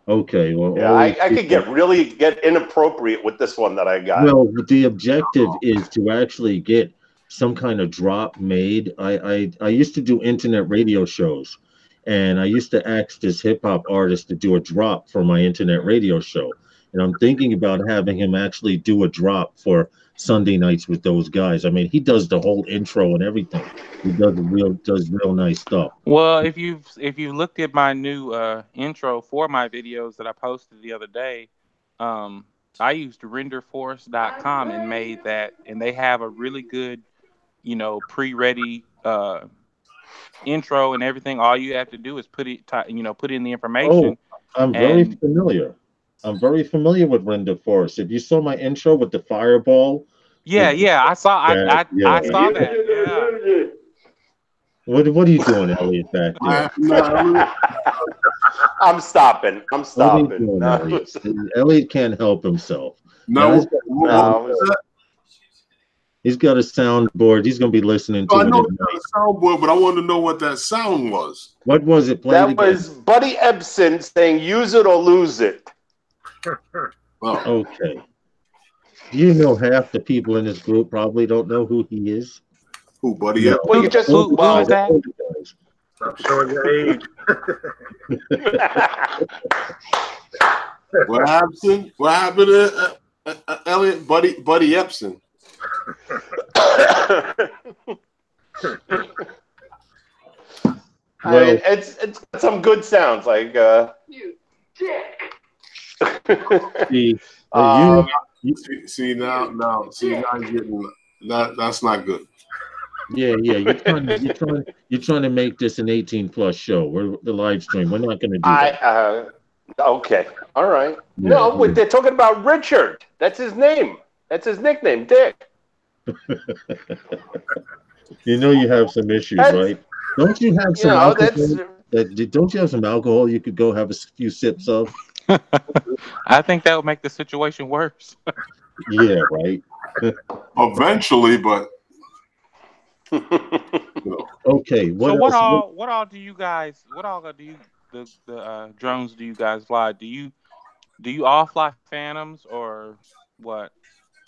Okay. Well, Yeah, I could get inappropriate with this one that I got. well, the objective is to actually get some kind of drop made. I used to do internet radio shows, and I used to ask this hip hop artist to do a drop for my internet radio show. And I'm thinking about having him actually do a drop for Sunday nights with those guys. I mean, he does the whole intro and everything. He does real nice stuff. Well, if you've looked at my new intro for my videos that I posted the other day, I used renderforce.com and made that, and they have a really good, pre-ready intro and everything. All you have to do is put in the Oh, information, I'm very and familiar. I'm very familiar with Render Force. If you saw my intro with the fireball, yeah, I yeah. saw that. Yeah. What are you doing, Elliot, back there? I'm stopping. What are you doing, Elliot? Elliot can't help himself. Now No, what was that? he's got a soundboard. He's going to be listening to I it know at it's night. a soundboard, but I wanted to know what that sound was. What was it? Play it That again. was Buddy Ebsen saying, "Use it or lose it." Oh, Okay. Do you know half the people in this group probably don't know who he is? who, Buddy? No. Well, you just Who is that? Stop showing your age. What happened? What happened to Elliot? Buddy Epson. Well, it's got some good sounds like You dick. see, um, See now you're getting that's not good. Yeah, yeah. You're trying to make this an 18+ show. We're the live stream. We're not going to do that. Okay, all right. Yeah, No, yeah. they're talking about Richard. That's his name. That's his nickname, Dick. You know you have some issues, That's right? Don't you have you some know that's alcohol? Don't you have some alcohol you could go have a few sips of? I think that would make the situation worse. Yeah, right. Eventually, but you know, Okay, what So else? what all do you guys what all do you the drones do you guys fly? Do you all fly Phantoms or what?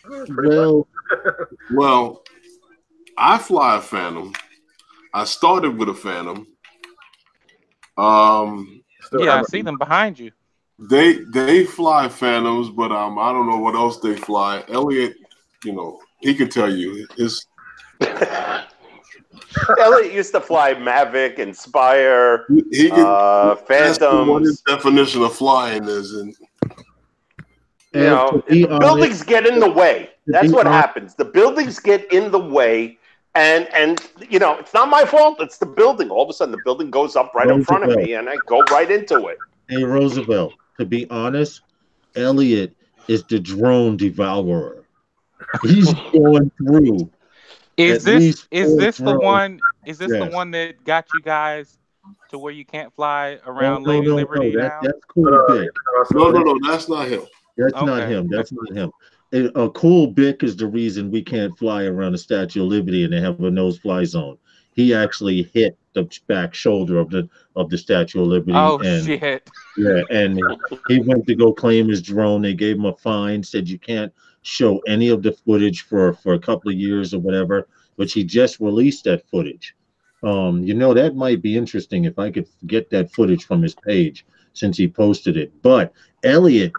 Pretty much. Well, well, I fly a Phantom. I started with a Phantom. Still Yeah, I haven't. see them behind you. They fly Phantoms, but I don't know what else they fly. Elliot, he can tell you. Elliot used to fly Mavic, Inspire, He can ask him what his Phantoms. definition of flying is, and to be honest, Buildings get in the way. That's be what honest- happens. The buildings get in the way, and it's not my fault. It's the building. All of a sudden, the building goes up right in front of me, and I go right into it. hey Roosevelt, to be honest, Elliot is the drone devourer. He's going through Is at this least is 4 this the drones. one is this the Yes. one that got you guys to where you can't fly No, around no, Lady no, Liberty no. now? That's cool, Big. no, that's not him. That's not Okay. him. That's not him. A cool Bick is the reason we can't fly around the Statue of Liberty and they have a no-fly zone. He actually hit the back shoulder of the Statue of Liberty, Oh and shit. yeah, and he went to go claim his drone. They gave him a fine, said you can't show any of the footage for a couple of years or whatever. Which he just released that footage. That might be interesting if I could get that footage from his page since he posted it. But Elliot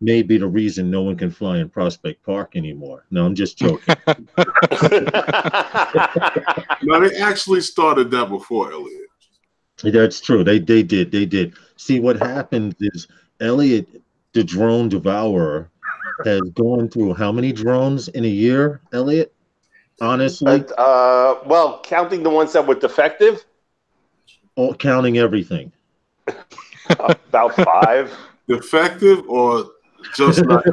may be the reason no one can fly in Prospect Park anymore. No, I'm just joking. No, they actually started that before Elliot. That's true. They did. See, what happens is Elliot, the drone devourer, has gone through how many drones in a year, Elliot? Honestly, well, counting the ones that were defective, counting everything. about 5. Defective or just not?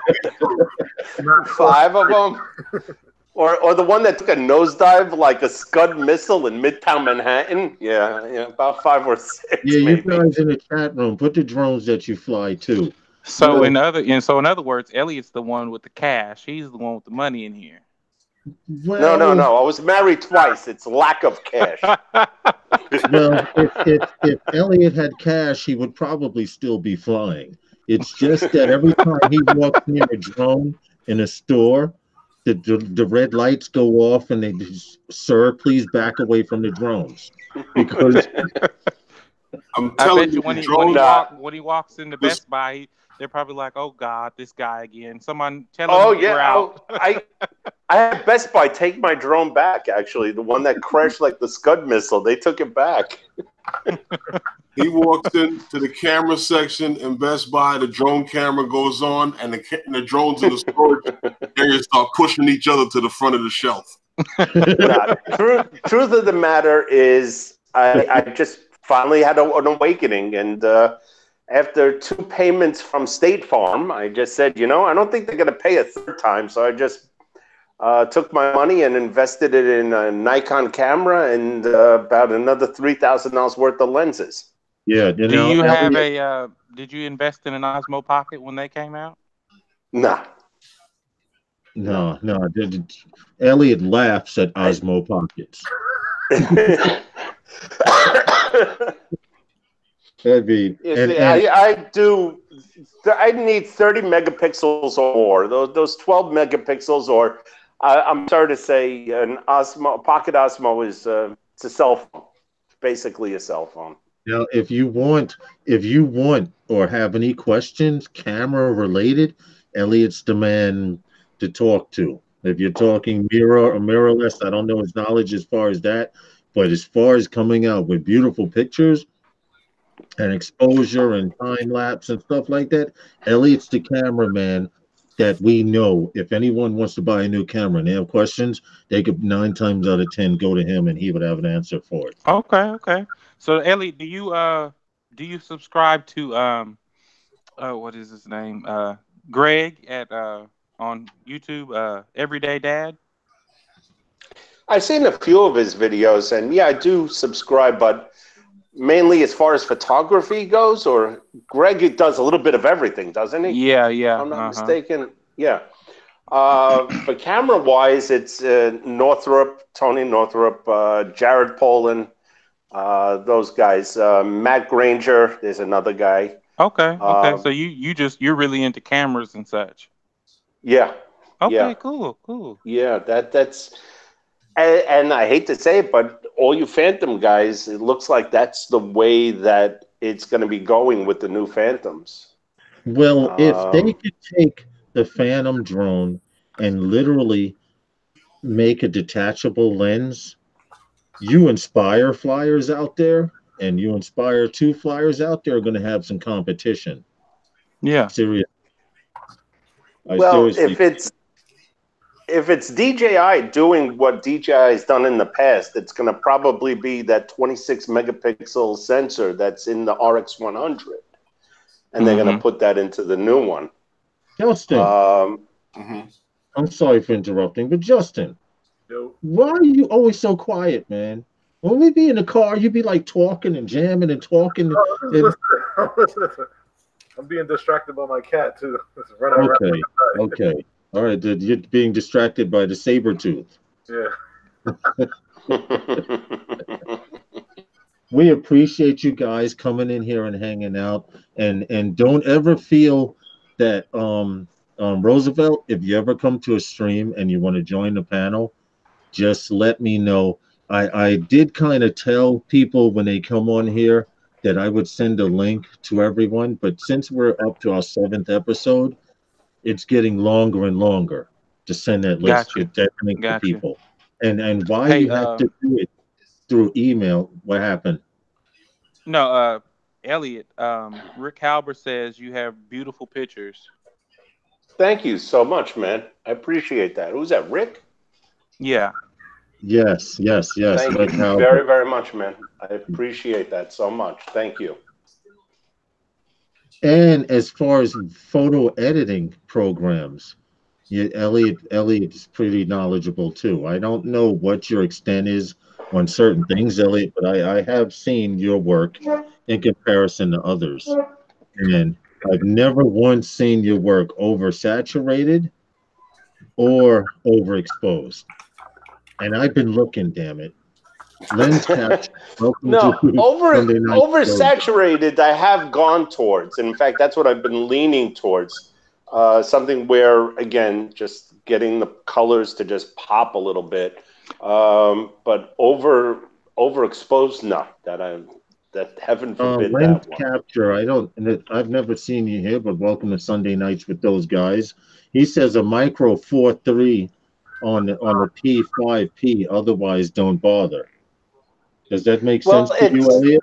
5 of them. Or the one that took a nosedive like a Scud missile in Midtown Manhattan. Yeah, about 5 or 6. Yeah, you maybe. guys in the chat room, put the drones that you fly too. So in other words, Elliot's the one with the cash. He's the one with the money in here. Well, No. I was married twice. It's lack of cash. Well, if Elliot had cash, he would probably still be flying. It's just that every time he walks near a drone in a store, the red lights go off and they just, sir, please back away from the drones. Because I'm I telling bet you, you when he walks into Best Buy, they're probably like, "Oh God, this guy again." Someone tell him we're out. I had Best Buy take my drone back. Actually, the one that crashed like the Scud missile, they took it back. he walks into the camera section in Best Buy. The drone camera goes on, and the drones in the storage area start pushing each other to the front of the shelf. Truth of the matter is, I just finally had an awakening, and after 2 payments from State Farm, I just said, I don't think they're going to pay a third time, so I just took my money and invested it in a Nikon camera and about another $3,000 worth of lenses. yeah, Do you have did you invest in an Osmo Pocket when they came out? Nah. No. Elliot laughs at Osmo Pockets. That'd be. I need 30 megapixels or more. Those 12 megapixels, or I'm sorry to say, an Osmo Pocket Osmo is it's a cell phone, basically a cell phone. Now, if you want or have any questions, camera related, Elliot's the man to talk to. If you're talking mirror or mirrorless, I don't know his knowledge as far as that, but as far as coming out with beautiful pictures and exposure and time lapse and stuff like that, Elliot's the cameraman that we know if anyone wants to buy a new camera and they have questions, they could 9 times out of 10 go to him and he would have an answer for it. Okay, okay. So Elliot, do you subscribe to what is his name? Greg at on YouTube, Everyday Dad? I've seen a few of his videos, and yeah, I do subscribe, but mainly as far as photography goes, or Greg does a little bit of everything, doesn't he? Yeah, yeah. If I'm not mistaken. Yeah. For camera wise, it's Tony Northrup, Jared Polin, those guys. Matt Granger, there's another guy. Okay, okay. So you're really into cameras and such. Yeah. Okay, yeah. cool. Yeah, that's and I hate to say it, but all you Phantom guys, it looks like that's the way that it's going to be going with the new Phantoms. Well, if they could take the Phantom drone and literally make a detachable lens, you Inspire flyers out there and you Inspire 2 flyers out there are going to have some competition. Yeah. Seriously. Well, if it's DJI doing what DJI has done in the past, it's going to probably be that 26 megapixel sensor that's in the RX100, and they're going to put that into the new one. Justin, I'm sorry for interrupting, but Justin, why are you always so quiet, man? When we be in the car, you be like talking and jamming and talking. Listen. I'm being distracted by my cat too. It's running around. Okay. All right, dude, you're being distracted by the saber tooth. Yeah. We appreciate you guys coming in here and hanging out, and don't ever feel that Roosevelt, if you ever come to a stream and you want to join the panel, just let me know. I did kind of tell people when they come on here that I would send a link to everyone, but since we're up to our 7th episode, it's getting longer and longer to send that list, that link to people. And why you have to do it through email? What happened? No, Elliot, Rick Halber says you have beautiful pictures. Thank you so much, man. I appreciate that. Who's that, Rick? Yeah. Yes. Thank Rick you Halber. very, very much, man. I appreciate that so much. Thank you. And as far as photo editing programs, Elliot is pretty knowledgeable too. I don't know what your extent is on certain things, Elliot, but I have seen your work in comparison to others. And I've never once seen your work oversaturated or overexposed. And I've been looking, damn it. Lens capture. No, oversaturated, I have gone towards. In fact, that's what I've been leaning towards. Something where, again, just getting the colors to just pop a little bit. But overexposed, no. That heaven forbid lens that one. capture, I've never seen you here, but welcome to Sunday Nights with those guys. He says a micro 4.3 on the P5P, otherwise don't bother. Does that make sense to you, Elliot?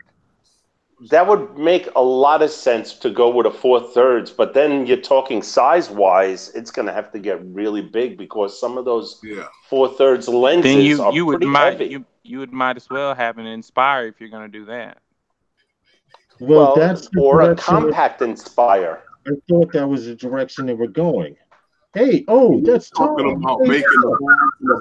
That would make a lot of sense to go with a 4/3, but then you're talking size-wise, it's going to have to get really big because some of those 4/3 lenses are pretty heavy. You might as well have an Inspire if you're going to do that. Well, that's or a compact Inspire. I thought that was the direction they were going. Hey, that's talking Tom. about making a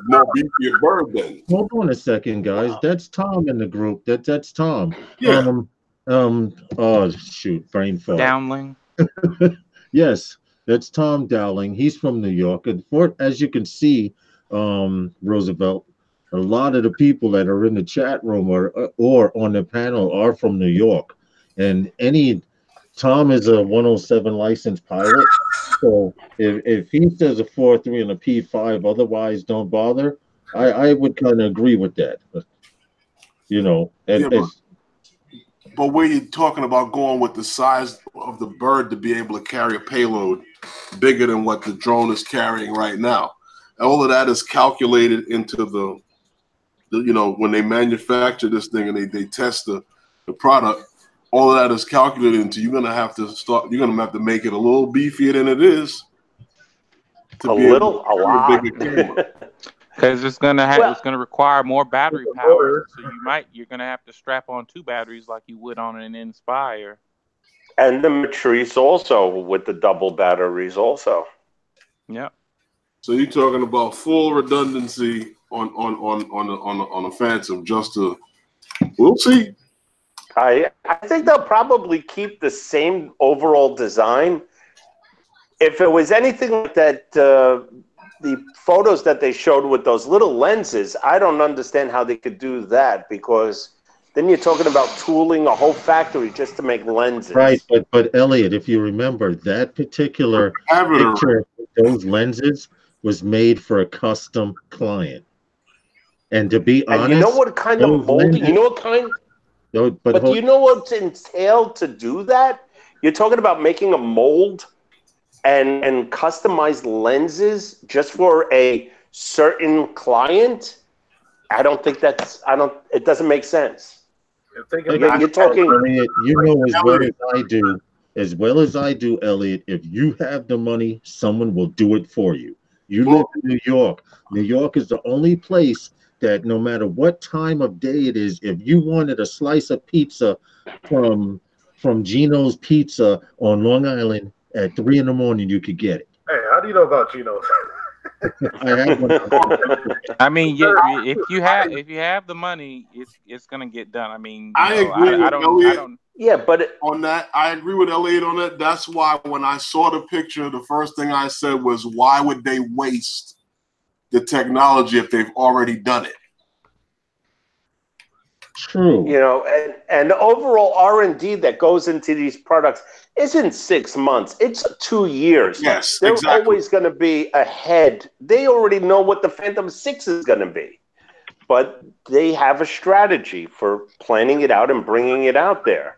more beefier bird. Then hold on a second, guys. That's Tom in the group. That's Tom. Yeah. Oh shoot, brain fart. Dowling. Yes, that's Tom Dowling. He's from New York, and as you can see, Roosevelt, a lot of the people that are in the chat room or on the panel are from New York, and Tom is a 107 licensed pilot. So if he says a 4.3 and a P5, otherwise don't bother, I would kind of agree with that. But where you're talking about going with the size of the bird to be able to carry a payload bigger than what the drone is carrying right now, all of that is calculated into the when they manufacture this thing and they test the product. All of that is calculated into you're gonna have to make it a little beefier than it is. to A be able little, to a carry lot. bigger camera. Because it's gonna Well- it's gonna require more battery power, so you're gonna have to strap on 2 batteries like you would on an Inspire. And the Matrice also with the double batteries also. Yep. So you're talking about full redundancy on a Phantom just to. We'll see. I think they'll probably keep the same overall design. If it was anything like that, the photos that they showed with those little lenses, I don't understand how they could do that, because then you're talking about tooling a whole factory just to make lenses. Right, but Elliot, if you remember, that particular picture, those lenses was made for a custom client. And to be honest, and you know what kind of molding? You know what kind? But do you know what's entailed to do that? You're talking about making a mold and customized lenses just for a certain client. I don't think that's. It doesn't make sense. You're talking. Elliot, you know as well as I do, Elliot. If you have the money, someone will do it for you. You live in New York. New York is the only place that no matter what time of day it is, if you wanted a slice of pizza from Gino's Pizza on Long Island at 3 a.m, you could get it. Hey, how do you know about Gino's? I have one. I mean, if you have the money, it's gonna get done. I mean, I agree with Elliot. Yeah, but on that, I agree with Elliot on that. That's why when I saw the picture, the first thing I said was, why would they waste the technology if they've already done it? True. You know, and the overall R&D that goes into these products isn't 6 months. It's 2 years. Yes, They're exactly. always going to be ahead. They already know what the Phantom 6 is going to be. But they have a strategy for planning it out and bringing it out there.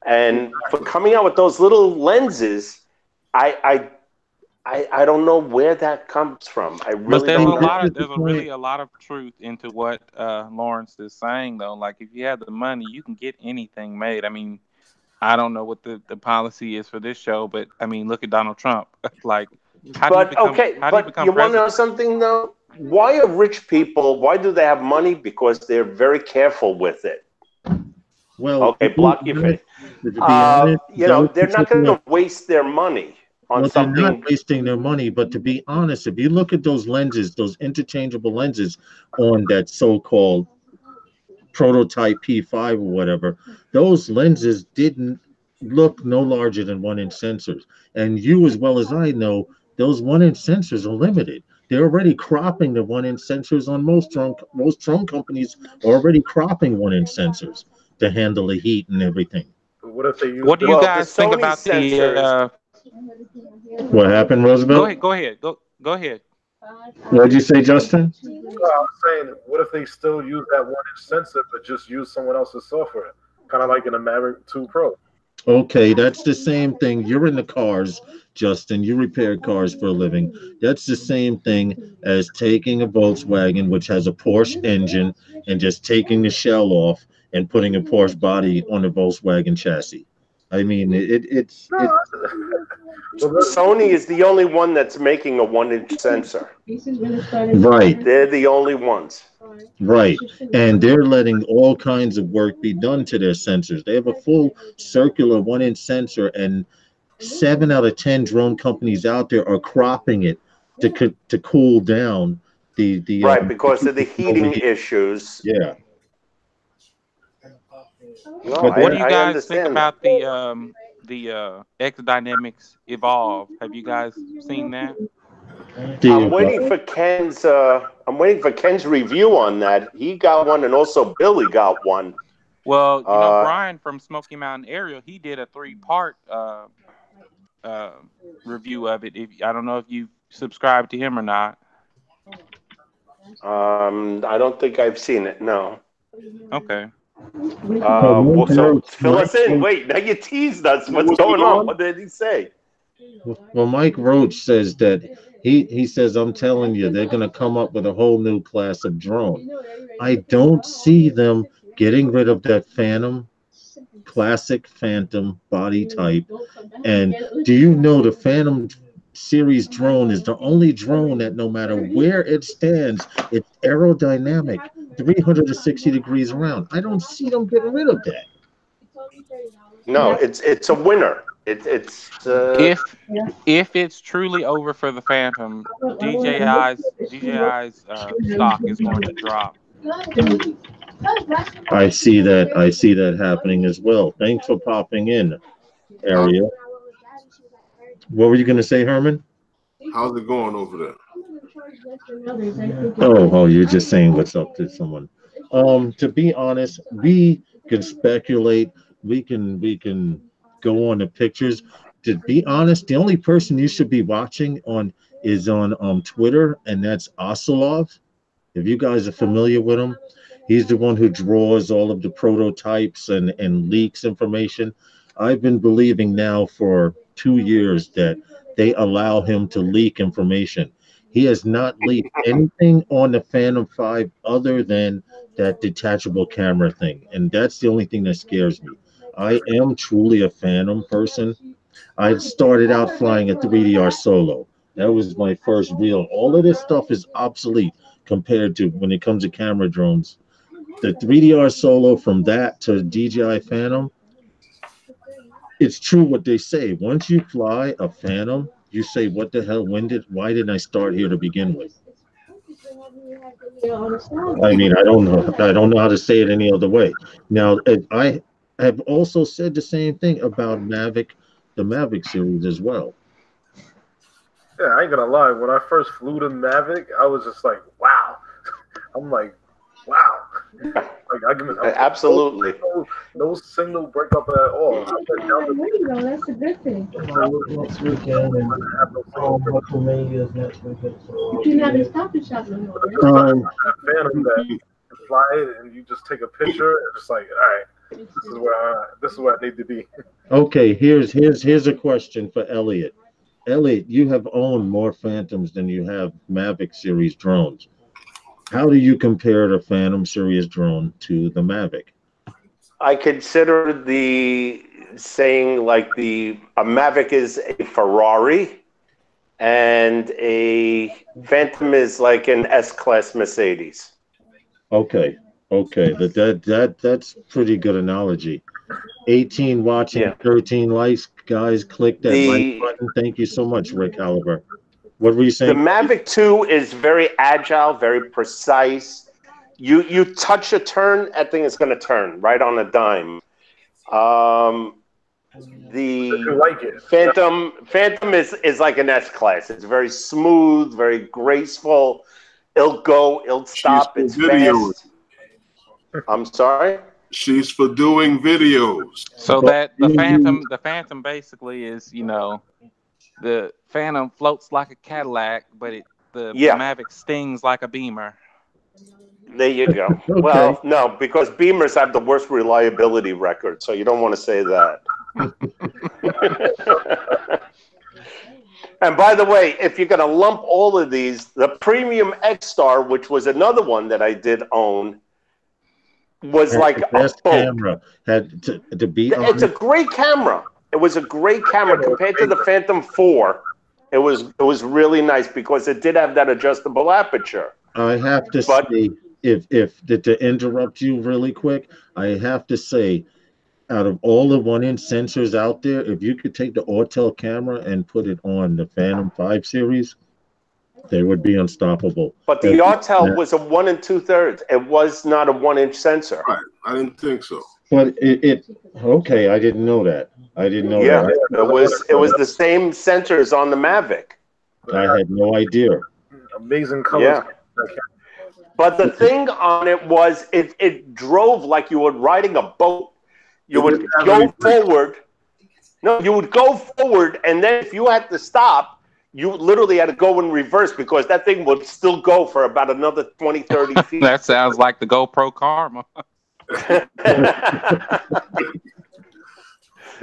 And for coming out with those little lenses, I don't know where that comes from. I really don't know. There's really a lot of truth into what Lawrence is saying, though. Like, if you have the money, you can get anything made. I mean, I don't know what the policy is for this show, but I mean, look at Donald Trump. Like, how do you become you want to know something, though? Why are rich people, why do they have money? Because they're very careful with it. Well, okay, block your face. You know, they're not going to waste their money on something. They're not wasting their money, but to be honest, if you look at those lenses, those interchangeable lenses on that so-called prototype P5 or whatever, those lenses didn't look no larger than 1-inch sensors. And you, as well as I know, those 1-inch sensors are limited. They're already cropping the 1-inch sensors on most drone companies are already cropping 1-inch sensors to handle the heat and everything. What if they use? What do you guys think about sensors? What happened, Roosevelt? Go ahead. What did you say, Justin? I was saying, what if they still use that 1-inch sensor but just use someone else's software, kind of like in a Maverick 2 Pro? Okay, that's the same thing. You're in the cars, Justin. You repair cars for a living. That's the same thing as taking a Volkswagen, which has a Porsche engine, and just taking the shell off and putting a Porsche body on a Volkswagen chassis. I mean, it's Sony is the only one that's making a 1-inch sensor. Right. They're the only ones. Right. And they're letting all kinds of work be done to their sensors. They have a full circular 1-inch sensor, and 7 out of 10 drone companies out there are cropping it to cool down the right, because of the heating issues. Yeah. No, what do you guys think about the X Dynamics Evolve? Have you guys seen that? I'm waiting for Ken's review on that. He got one, and also Billy got one. Well, you know, Brian from Smoky Mountain Aerial, he did a 3-part review of it. I don't know if you subscribe to him or not. I don't think I've seen it. No. Okay. So fill us in. Wait, now you teased us. What's going on? What did he say? Well, Mike Roach says that he says, I'm telling you, they're going to come up with a whole new class of drone. I don't see them getting rid of that classic Phantom body type. And do you know the Phantom series drone is the only drone that no matter where it stands, it's aerodynamic 360 degrees around. I don't see them getting rid of that. No, it's a winner. If it's truly over for the Phantom, DJI's stock is going to drop. I see that. I see that happening as well. Thanks for popping in, Ariel. What were you going to say, Herman? How's it going over there? Oh, you're just saying what's up to someone. To be honest, we can speculate. We can go on the pictures. To be honest, the only person you should be watching on is on Twitter, and that's Ocelov. If you guys are familiar with him, he's the one who draws all of the prototypes and leaks information. I've been believing now for 2 years that they allow him to leak information. He has not leaked anything on the Phantom 5 other than that detachable camera thing. And that's the only thing that scares me. I am truly a Phantom person. I started out flying a 3DR Solo. That was my first real. All of this stuff is obsolete compared to when it comes to camera drones. The 3DR Solo, from that to DJI Phantom, it's true what they say. Once you fly a Phantom, you say, "What the hell? Why didn't I start here to begin with?" I mean, I don't know. I don't know how to say it any other way. Now, I have also said the same thing about Mavic, the Mavic series as well. Yeah, I ain't gonna lie. When I first flew the Mavic, I was just like, wow. I'm like, wow. Absolutely. No signal breakup at all. That's a good thing. Next weekend and WrestleMania is next weekend. So you're not in Stop and Shop no more. Phantom that you fly it and you just take a picture and just like, all right, this is where I need to be. Okay, here's a question for Elliot. Elliot, you have owned more Phantoms than you have Mavic series drones. How do you compare the Phantom series drone to the Mavic? I consider the saying like a Mavic is a Ferrari and a Phantom is like an S-Class Mercedes. Okay. That's pretty good analogy. 18 watching, yeah. 13 likes, guys. Click that like button. Thank you so much, Rick Halliburton. What were you saying? The Mavic 2 is very agile, very precise. You touch a turn, that thing is going to turn right on a dime. The Phantom is like an S-Class. It's very smooth, very graceful. It'll go, it'll stop. It's fast. I'm sorry? She's for doing videos. So that the Phantom basically is, the Phantom floats like a Cadillac, but the Mavic stings like a Beamer. There you go. Okay. Well, no, because Beamers have the worst reliability record, so you don't want to say that. And by the way, if you're going to lump all of these, the Premium X-Star, which was another one that I did own, was like a best camera. Had to be. It's a great camera. It was a great camera compared to the Phantom 4. It was really nice because it did have that adjustable aperture. I have to say, if to interrupt you really quick, I have to say, out of all the 1-inch sensors out there, if you could take the Autel camera and put it on the Phantom 5 series, they would be unstoppable. But the Autel was a 1 2/3. It was not a 1-inch sensor. Right. I didn't think so. But okay, I didn't know that. I didn't know that. Yeah, it was the same sensors on the Mavic. I had no idea. Amazing colors. Yeah. But the thing on it was it drove like you were riding a boat. You would go forward. No, you would go forward, and then if you had to stop, you literally had to go in reverse because that thing would still go for about another 20, 30 feet. That sounds like the GoPro Karma.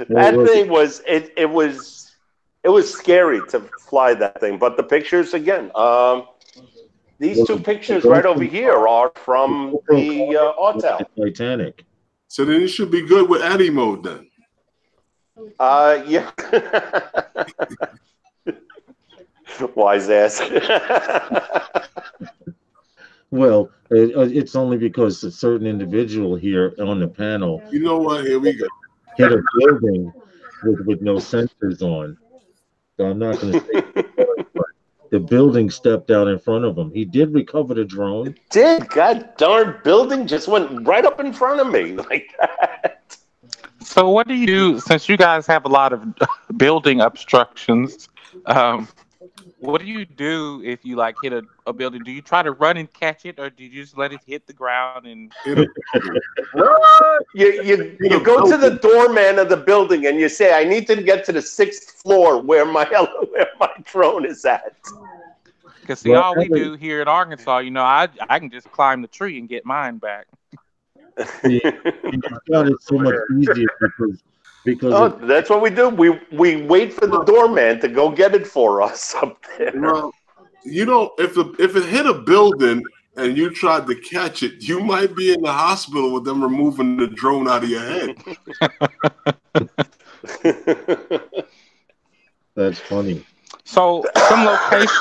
That thing was it was scary to fly that thing. But the pictures again, these two pictures right over here are from the Autel. Titanic. So then you should be good with Addy mode then. Yeah. Wise ass. Well, it's only because a certain individual here on the panel You know what? Here we go. hit a building with no sensors on. So I'm not going to say who it was, but the building stepped out in front of him. He did recover the drone. Did god darn building just went right up in front of me like that. So what do you do since you guys have a lot of building obstructions? What do you do if you like hit a building? Do you try to run and catch it, or do you just let it hit the ground and? You go to the doorman of the building and you say, "I need to get to the 6th floor where my drone is at." Because see, all we do here in Arkansas, you know, I can just climb the tree and get mine back. You got it so much easier because that's what we do. We wait for the doorman to go get it for us up there. Well, you know, if it hit a building and you tried to catch it, you might be in the hospital with them removing the drone out of your head. That's funny. So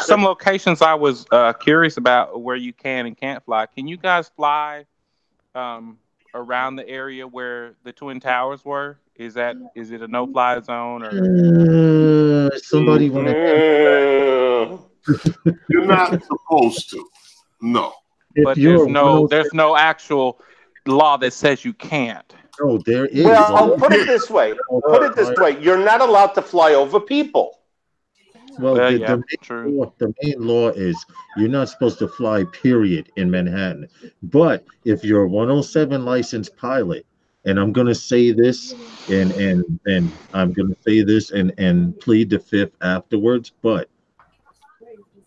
some locations I was curious about where you can and can't fly. Can you guys fly around the area where the Twin Towers were? Is it a no-fly zone or somebody want to? You're not supposed to. No. But there's no actual law that says you can't. No, there is. Well, I'll put it this way. You're not allowed to fly over people. Well, the main law is you're not supposed to fly, period, in Manhattan. But if you're a 107 licensed pilot, and I'm going to say this, and I'm going to say this and plead the fifth afterwards, but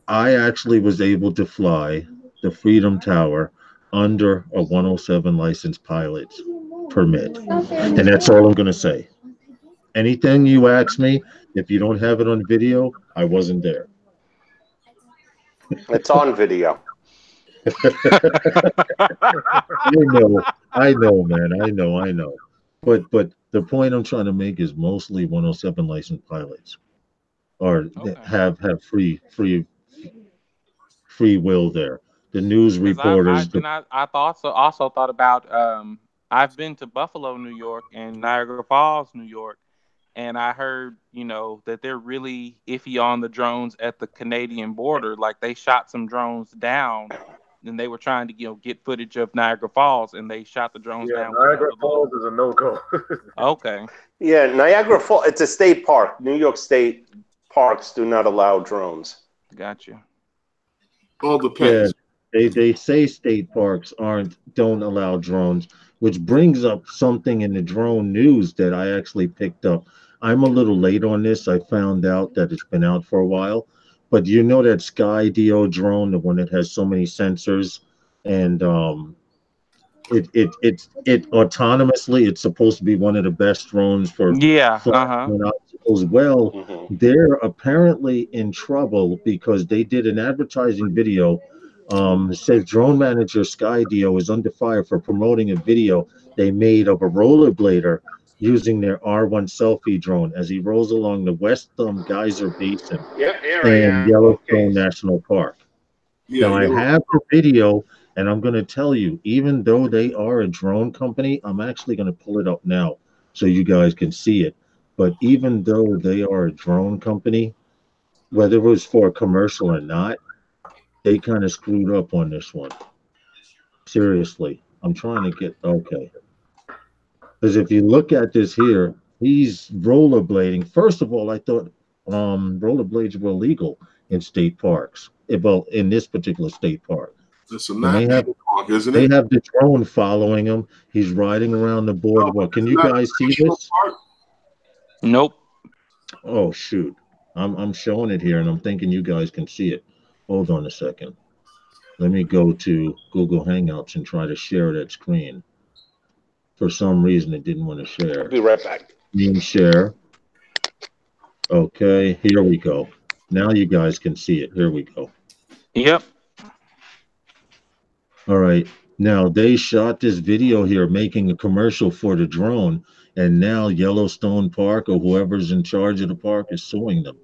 I actually was able to fly the Freedom Tower under a 107 licensed pilot's permit. And that's all I'm going to say. Anything you ask me, if you don't have it on video, I wasn't there. It's on video. I know, man. I know. But the point I'm trying to make is mostly 107 licensed pilots have free will there. The news reporters. I also thought about. I've been to Buffalo, New York, and Niagara Falls, New York. And I heard, that they're really iffy on the drones at the Canadian border. Like they shot some drones down, and they were trying to, get footage of Niagara Falls, and they shot the drones down. Niagara Falls is a no-go. Okay. Yeah, Niagara Falls. It's a state park. New York State parks do not allow drones. Gotcha. All depends. Yeah, they say state parks don't allow drones, which brings up something in the drone news that I actually picked up. I'm a little late on this. I found out that it's been out for a while, but that Skydio drone, the one that has so many sensors, and it autonomously, it's supposed to be one of the best drones for obstacles. Well, they're apparently in trouble because they did an advertising video. It says drone manager Skydio is under fire for promoting a video they made of a rollerblader using their R1 selfie drone as he rolls along the West Thumb Geyser Basin and Yellowstone National Park. Now, I have the video, and I'm going to tell you, even though they are a drone company, I'm actually going to pull it up now so you guys can see it. But even though they are a drone company, whether it was for a commercial or not, they kind of screwed up on this one. Seriously, I'm trying to get okay. Because if you look at this here, he's rollerblading. First of all, I thought rollerblades were illegal in state parks. Well, in this particular state park. They have the drone following him. He's riding around the boardwalk. Can you guys see this? Nope. Oh shoot. I'm showing it here and I'm thinking you guys can see it. Hold on a second. Let me go to Google Hangouts and try to share that screen. For some reason, it didn't want to share. I'll be right back. Share. Okay, here we go. Now you guys can see it. Here we go. Yep. All right. Now they shot this video here making a commercial for the drone, and now Yellowstone Park or whoever's in charge of the park is suing them.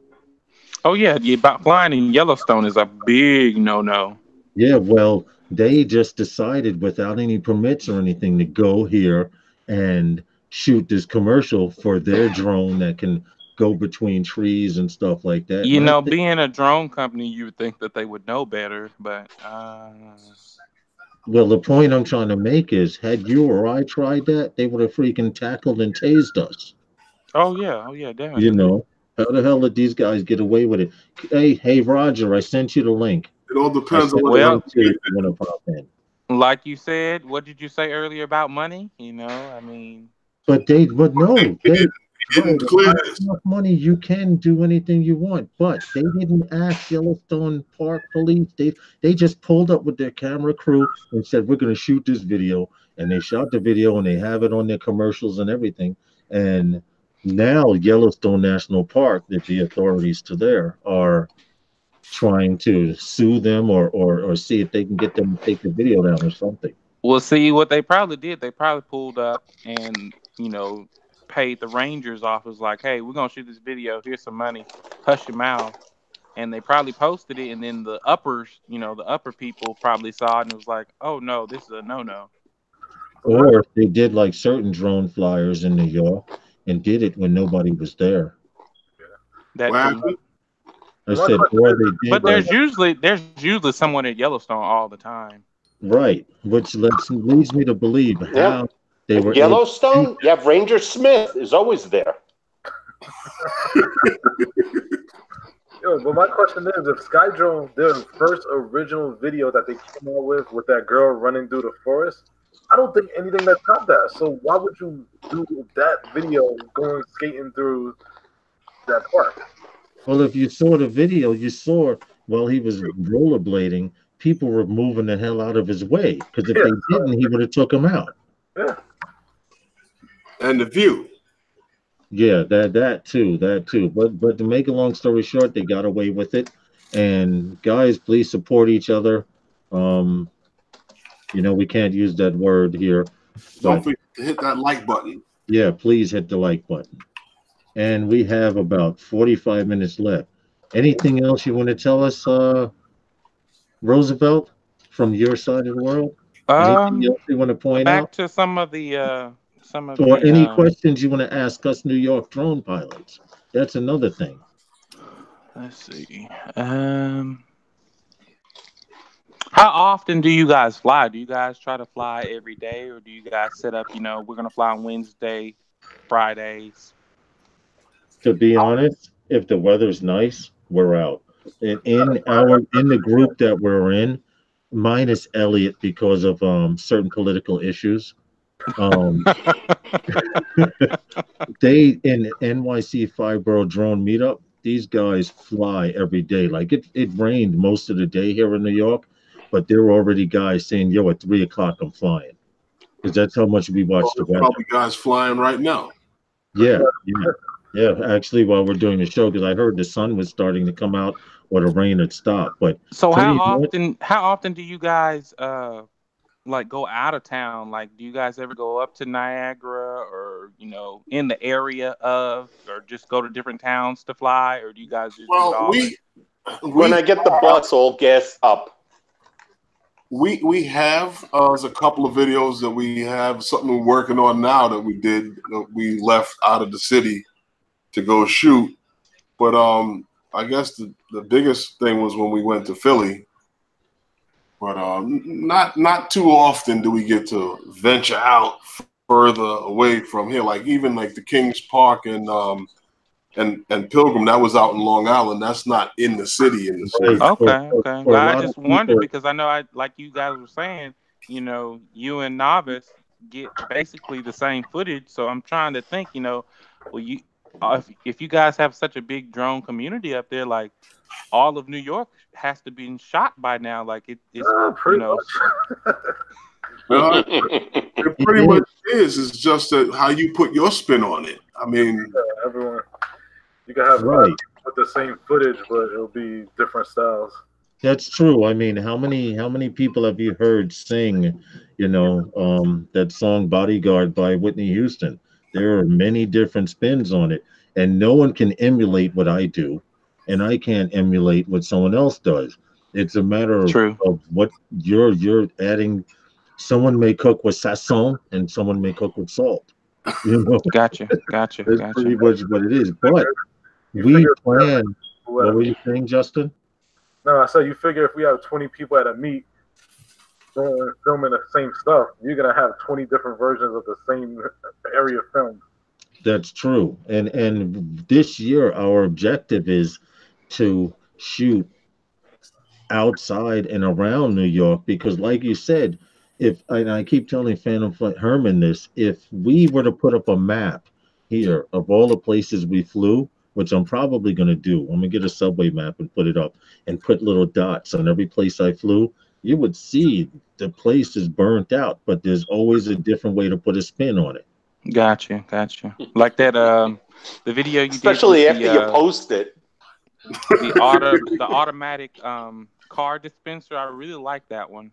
Oh yeah, about flying in Yellowstone is a big no-no. Yeah, well, they just decided without any permits or anything to go here and shoot this commercial for their drone that can go between trees and stuff like that. You And I know, think, being a drone company, you would think that they would know better, but well, the point I'm trying to make is, had you or I tried that, they would have freaking tackled and tased us. oh yeah, You definitely. know, how the hell did these guys get away with it? Hey, Roger, I sent you the link. It all I depends on sent what the they have Well, link to to get if you want to pop in. like you said, what did you say earlier about money? You know, I mean, But no, there. they, He bro, didn't if clear you have this. enough money, you can do anything you want. But they didn't ask Yellowstone Park Police. They just pulled up with their camera crew and said, "We're going to shoot this video," and they shot the video and they have it on their commercials and everything. And now Yellowstone National Park, that the authorities to there are trying to sue them or see if they can get them to take the video down or something. we'll see what they probably did. They probably pulled up and paid the Rangers off. It was like, hey, we're gonna shoot this video. Here's some money. Hush your mouth. And they probably posted it, and then the uppers, the upper people probably saw it and was like, oh no, this is a no-no. Or they did like certain drone flyers in New York and did it when nobody was there. That What too. happened? I My said, question or is, they But did like, there's usually someone at Yellowstone all the time. right, which leads me to believe Yeah. how they were able to shoot. Yellowstone, you have Ranger Smith is always there. but my question is, if Skydrone, their first original video that they came out with that girl running through the forest, I don't think anything that topped that. So why would you do that video going skating through that park? Well, if you saw the video, you saw while he was rollerblading, people were moving the hell out of his way because if Yeah, they didn't, he would have took them out. yeah. And the view. Yeah, that too. But to make a long story short, they got away with it. And guys, please support each other. Um, we can't use that word here, Don't but forget to hit that like button. yeah, please hit the like button. And we have about 45 minutes left. Anything else you want to tell us, Roosevelt, from your side of the world? Anything Um, else you want to point back out? to some of the Or any questions you want to ask us New York drone pilots? That's another thing. let's see. How often do you guys fly? Do you guys try to fly every day, or do you guys set up? We're gonna fly on Wednesday, Fridays. To be honest, if the weather's nice, we're out. And in the group that we're in, minus Elliot because of certain political issues. Um, they in NYC Five Borough Drone Meetup, these guys fly every day. Like it rained most of the day here in New York, but there were already guys saying, "Yo, at 3 o'clock, I'm flying," because that's how much we Well, watch the there's weather. probably guys flying right now. Yeah, yeah, yeah. Actually, while we're doing the show, because I heard the sun was starting to come out or the rain had stopped. But So how pretty much, often how often do you guys like go out of town? Like, do you guys ever go up to Niagara or in the area of, or just go to different towns to fly, or do you guys just do it Well, all in? When I get the bus all gassed up. we have there's a couple of videos that we have something we're working on now that we left out of the city to go shoot. But I guess the biggest thing was when we went to Philly. But not too often do we get to venture out further away from here. Like even like the Kings Park and Pilgrim, that was out in Long Island. That's not in the city. right, Okay, okay. for a Well, I lot of just wondered people, because I know like you guys were saying, you and Novice get basically the same footage. So I'm trying to think, well, if you guys have such a big drone community up there, like all of New York has to be shot by now. Like it's Pretty much. It pretty much is. It's just that how you put your spin on it. I mean, Everyone, you can have right. with the same footage, but it'll be different styles. That's true. I mean, how many people have you heard sing, that song "Bodyguard" by Whitney Houston? There are many different spins on it, and no one can emulate what I do. and I can't emulate what someone else does. It's a matter True. of what you're adding. Someone may cook with sazon, and someone may cook with salt. You know, Gotcha. that's pretty much what it is. But You we figure plan. who at What a were you meet. saying, Justin? No, I said you figure if we have 20 people at a meet filming the same stuff, you're gonna have 20 different versions of the same area filmed. That's true. And this year our objective is to shoot outside and around New York because, like you said, if and I keep telling Phantom Flight Herman this, if we were to put up a map here of all the places we flew, which I'm probably going to do, I'm going to get a subway map and put it up and put little dots on every place I flew. You would see the place is burnt out, but there's always a different way to put a spin on it. Gotcha. Like that the video you did with Especially after you post it. the automatic car dispenser. I really like that one.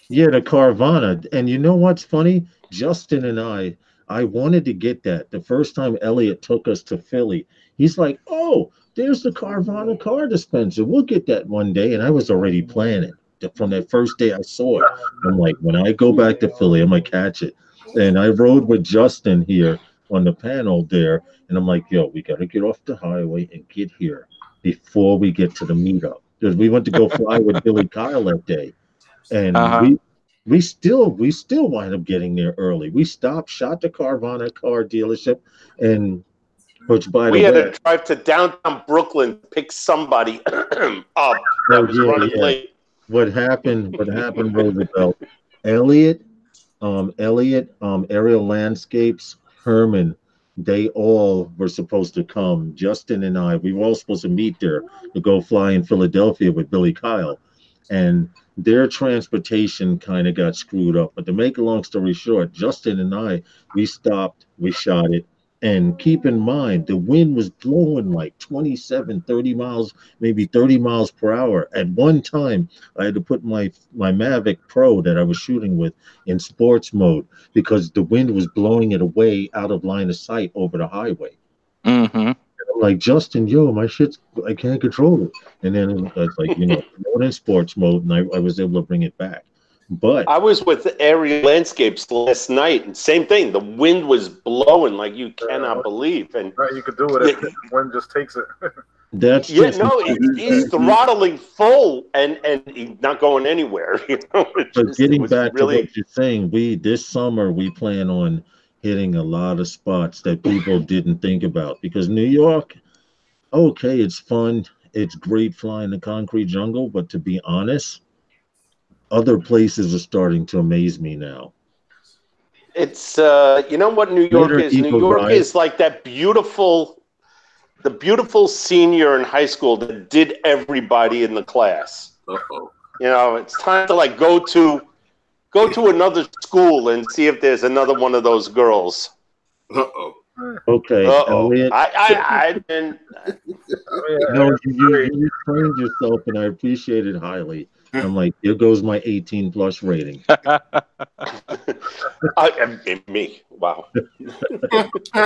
Yeah, the Carvana. And you know what's funny? Justin and I wanted to get that. The first time Elliot took us to Philly, he's like, "Oh, there's the Carvana car dispenser. We'll get that one day." And I was already planning from that first day I saw it. I'm like, when I go back to Philly, I'm gonna catch it. And I rode with Justin here on the panel there, and I'm like, "Yo, we gotta get off the highway and get here before we get to the meetup." Because we went to go fly with Billy Kyle that day and Uh-huh. we still wind up getting there early. We stopped, shot the Carvana car dealership, and which by the We had way, to drive to downtown Brooklyn to pick somebody up that oh was yeah, running yeah. late. What happened, Roosevelt? Elliot, Aerial Landscapes, Herman, they all were supposed to come. Justin and I, we were all supposed to meet there to go fly in Philadelphia with Billy Kyle. And their transportation kind of got screwed up. But to make a long story short, Justin and I, we stopped, we shot it. And keep in mind, the wind was blowing like 27, 30 miles, maybe 30 miles per hour. At one time, I had to put my Mavic Pro that I was shooting with in sports mode because the wind was blowing it away out of line of sight over the highway. Mm-hmm. I'm like, Justin, yo, my shit's, I can't control it. And then it's like, put it in sports mode, and I was able to bring it back. But I was with Aerial Landscapes last night, and same thing. The wind was blowing like you cannot believe. And You could do it if the wind just takes it. that's yeah, just no, he's throttling full and he's not going anywhere. but getting was back to really what you're saying, this summer we plan on hitting a lot of spots that people didn't think about because New York, okay, it's fun, it's great flying the concrete jungle, but to be honest, other places are starting to amaze me now. it's you know what New York Greater is? New Eagle York Ride. is like the beautiful senior in high school that did everybody in the class. Uh-oh. It's time to like go to another school and see if there's another one of those girls. Uh-oh. Okay, Uh-oh. Elliot. I didn't. No, you restrained yourself, and I appreciate it highly. I'm like, here goes my 18 plus rating. Me. Wow.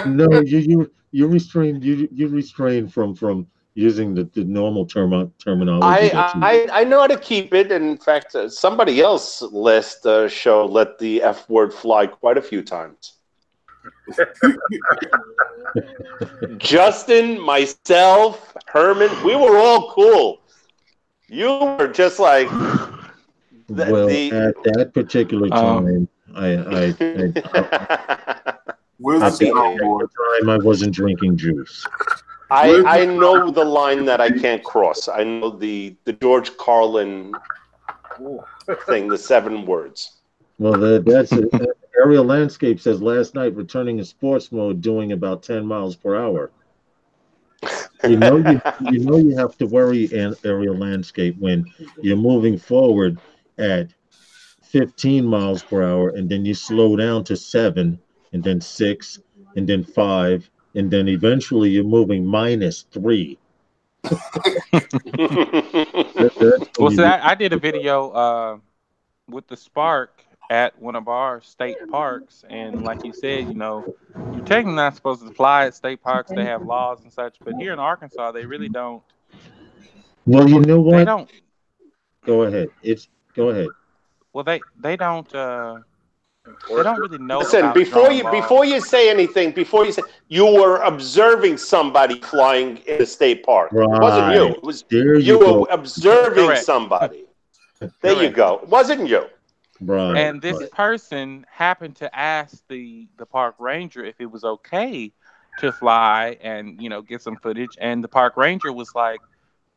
No, you restrain from using the normal terminology. I know how to keep it. And in fact, somebody else last show let the F word fly quite a few times. Justin, myself, Herman, we were all cool. You were just like Well, at that particular time, Where's at the that soundboard? time I wasn't drinking juice. I know the line that I can't cross. I know the George Carlin thing, the 7 words. Well, that's it. Aerial Landscape says last night returning in sports mode, doing about 10 miles per hour. You have to worry in Aerial Landscape when you're moving forward at 15 miles per hour, and then you slow down to 7, and then 6, and then 5, and then eventually you're moving -3. Well, so I did a video with the Spark at one of our state parks, and like you said, you're technically not supposed to fly at state parks. They have laws and such, but here in Arkansas, they really don't. Well, you know They what? don't. Go ahead. Go ahead. Well, they don't. They Enforce don't it. really know Listen, about drone before laws. you say anything, you were observing somebody flying in a state park. It wasn't you. Right. It was There you you were go. observing Correct. somebody. There you Correct. go. It wasn't you. Right. And this Right. person happened to ask the park ranger if it was okay to fly and get some footage, and the park ranger was like,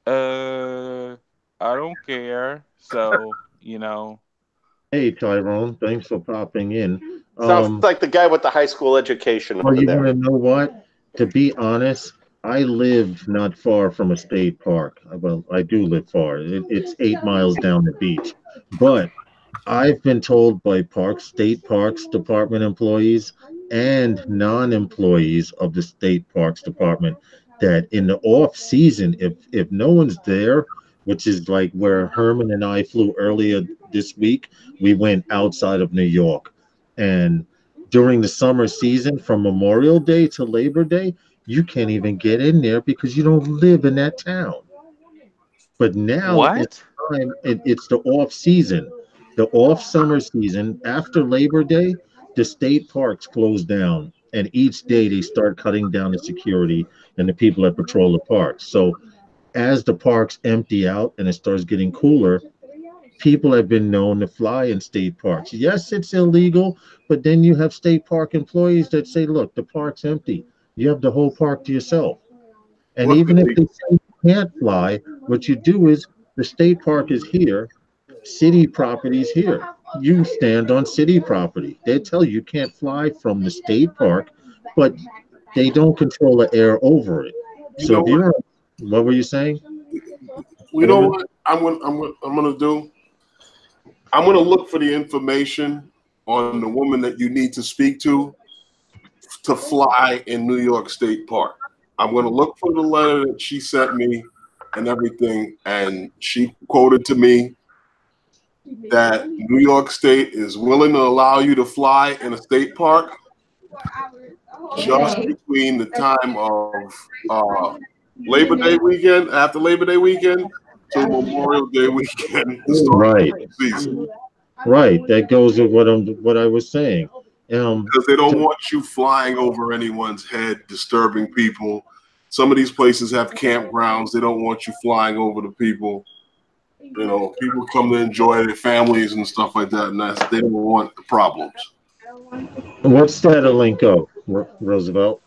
I don't care. So Hey, Tyrone. Thanks for popping in. Sounds like the guy with the high school education Well, over you want there. to know what? To be honest, I live not far from a state park. Well, I do live far. It's 8 miles down the beach. But I've been told by state parks department employees and non-employees of the state parks department that in the off season, if no one's there, which is like where Herman and I flew earlier this week, we went outside of New York, and during the summer season, from Memorial Day to Labor Day, you can't even get in there because you don't live in that town. But now what? it's the off season, the off summer season. After Labor Day, the state parks close down, and each day they start cutting down the security and the people that patrol the parks. So as the parks empty out and it starts getting cooler, people have been known to fly in state parks. Yes, it's illegal, but then you have state park employees that say, "Look, the park's empty. You have the whole park to yourself." And What's even if illegal? they say you can't fly, what you do is the state park is here, city property is here. You stand on city property. They tell you can't fly from the state park, but they don't control the air over it. You So know if you what? don't, what were you saying, You know Herman? what? I'm gonna do. I'm gonna look for the information on the woman that you need to speak to fly in New York State Park. I'm gonna look for the letter that she sent me and everything, and she quoted to me that New York State is willing to allow you to fly in a state park just between the time of Labor Day weekend, after Labor Day weekend, to Memorial Day weekend to start Right, the season. right. That goes with what I was saying. Because they don't want you flying over anyone's head, disturbing people. Some of these places have campgrounds. They don't want you flying over the people. People come to enjoy their families and stuff like that, and they don't want the problems. What's that a link of, Roosevelt?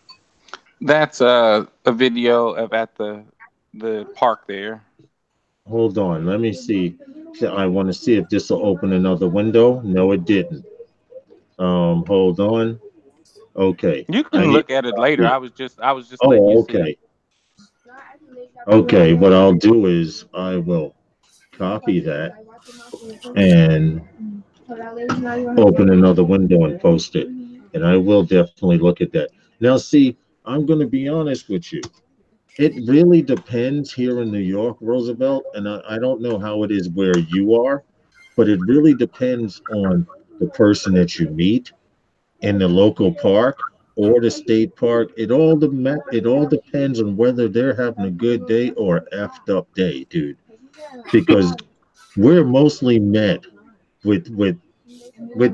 That's a video of at the park there. Hold on, let me see. I want to see if this will open another window. No, it didn't. Hold on. Okay, You I can need look to at it later. copy it. I was just letting you Oh, see. okay. Okay, what I'll do is I will copy that and open another window and post it. And I will definitely look at that. Now, see, I'm going to be honest with you. It really depends here in New York, Roosevelt, and I don't know how it is where you are, but it really depends on the person that you meet in the local park or the state park. It all depends on whether they're having a good day or a effed up day, dude. Because we're mostly met with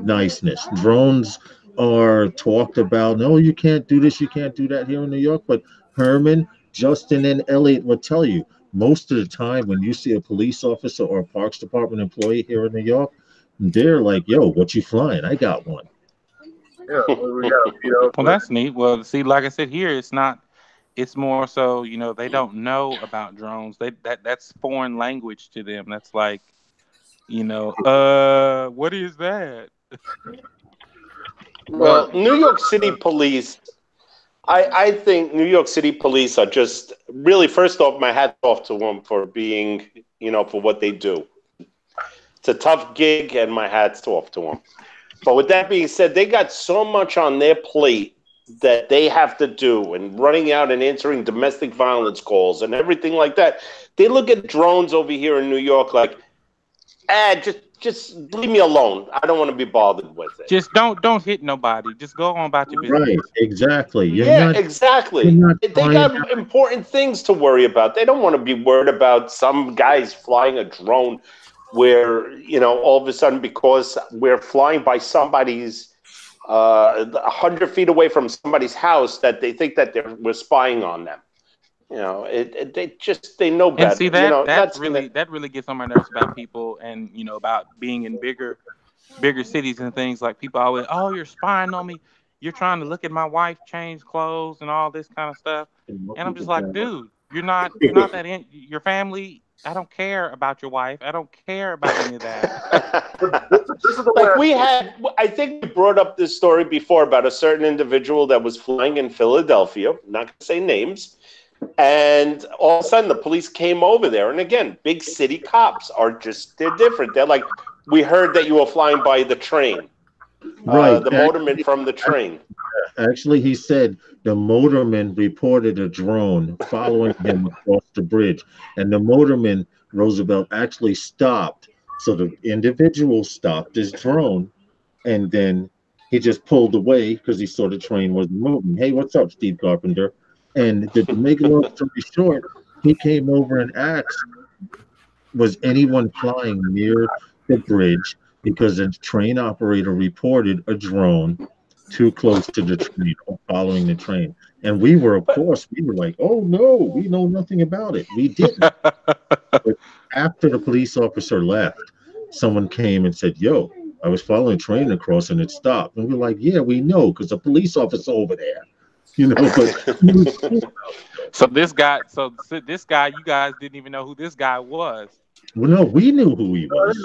niceness. Drones are talked about. No, you can't do this, you can't do that here in New York. But Herman, Justin, and Elliot will tell you most of the time when you see a police officer or a Parks Department employee here in New York, they're like, "Yo, what you flying? I got one." Yeah, we got beat up Well, with. that's neat. Well, see, like I said, here it's not. It's more so, they don't know about drones. That's foreign language to them. That's like, what is that? Well, New York City police, I think New York City police are just really, first off, my hat's off to them for being, for what they do. It's a tough gig, and my hat's off to them. But with that being said, they got so much on their plate that they have to do, and running out and answering domestic violence calls and everything like that. They look at drones over here in New York like, just leave me alone. I don't want to be bothered with it. Just don't hit nobody. Just go on about your business. Right, exactly. Exactly. You're not They trying got important things to worry about. They don't want to be worried about some guys flying a drone where, all of a sudden, because we're flying by somebody's 100 feet away from somebody's house, that they think that we're spying on them. They know better. And see that really gets on my nerves about people, and about being in bigger cities and things. Like people always, oh, you're spying on me. You're trying to look at my wife change clothes and all this kind of stuff. And I'm just like, dude, you're not that in your family. I don't care about your wife. I don't care about any of that. This is the way I think we brought up this story before about a certain individual that was flying in Philadelphia. I'm not going to say names. And all of a sudden, the police came over there. And again, big city cops they're different. They're like, we heard that you were flying by the train. Right. The motorman from the train. Actually, he said the motorman reported a drone following him across the bridge. And the motorman, Roosevelt, actually stopped. So the individual stopped his drone. And then he just pulled away because he saw the train wasn't moving. Hey, what's up, Steve Carpenter? And to make a long story short, he came over and asked, was anyone flying near the bridge? Because the train operator reported a drone too close to the train, following the train. And we were like, oh no, we know nothing about it. We didn't. But after the police officer left, someone came and said, yo, I was following a train across and it stopped. And we're like, yeah, we know, because a police officer over there. But so this guy, you guys didn't even know who this guy was. Well, no, we knew who he was.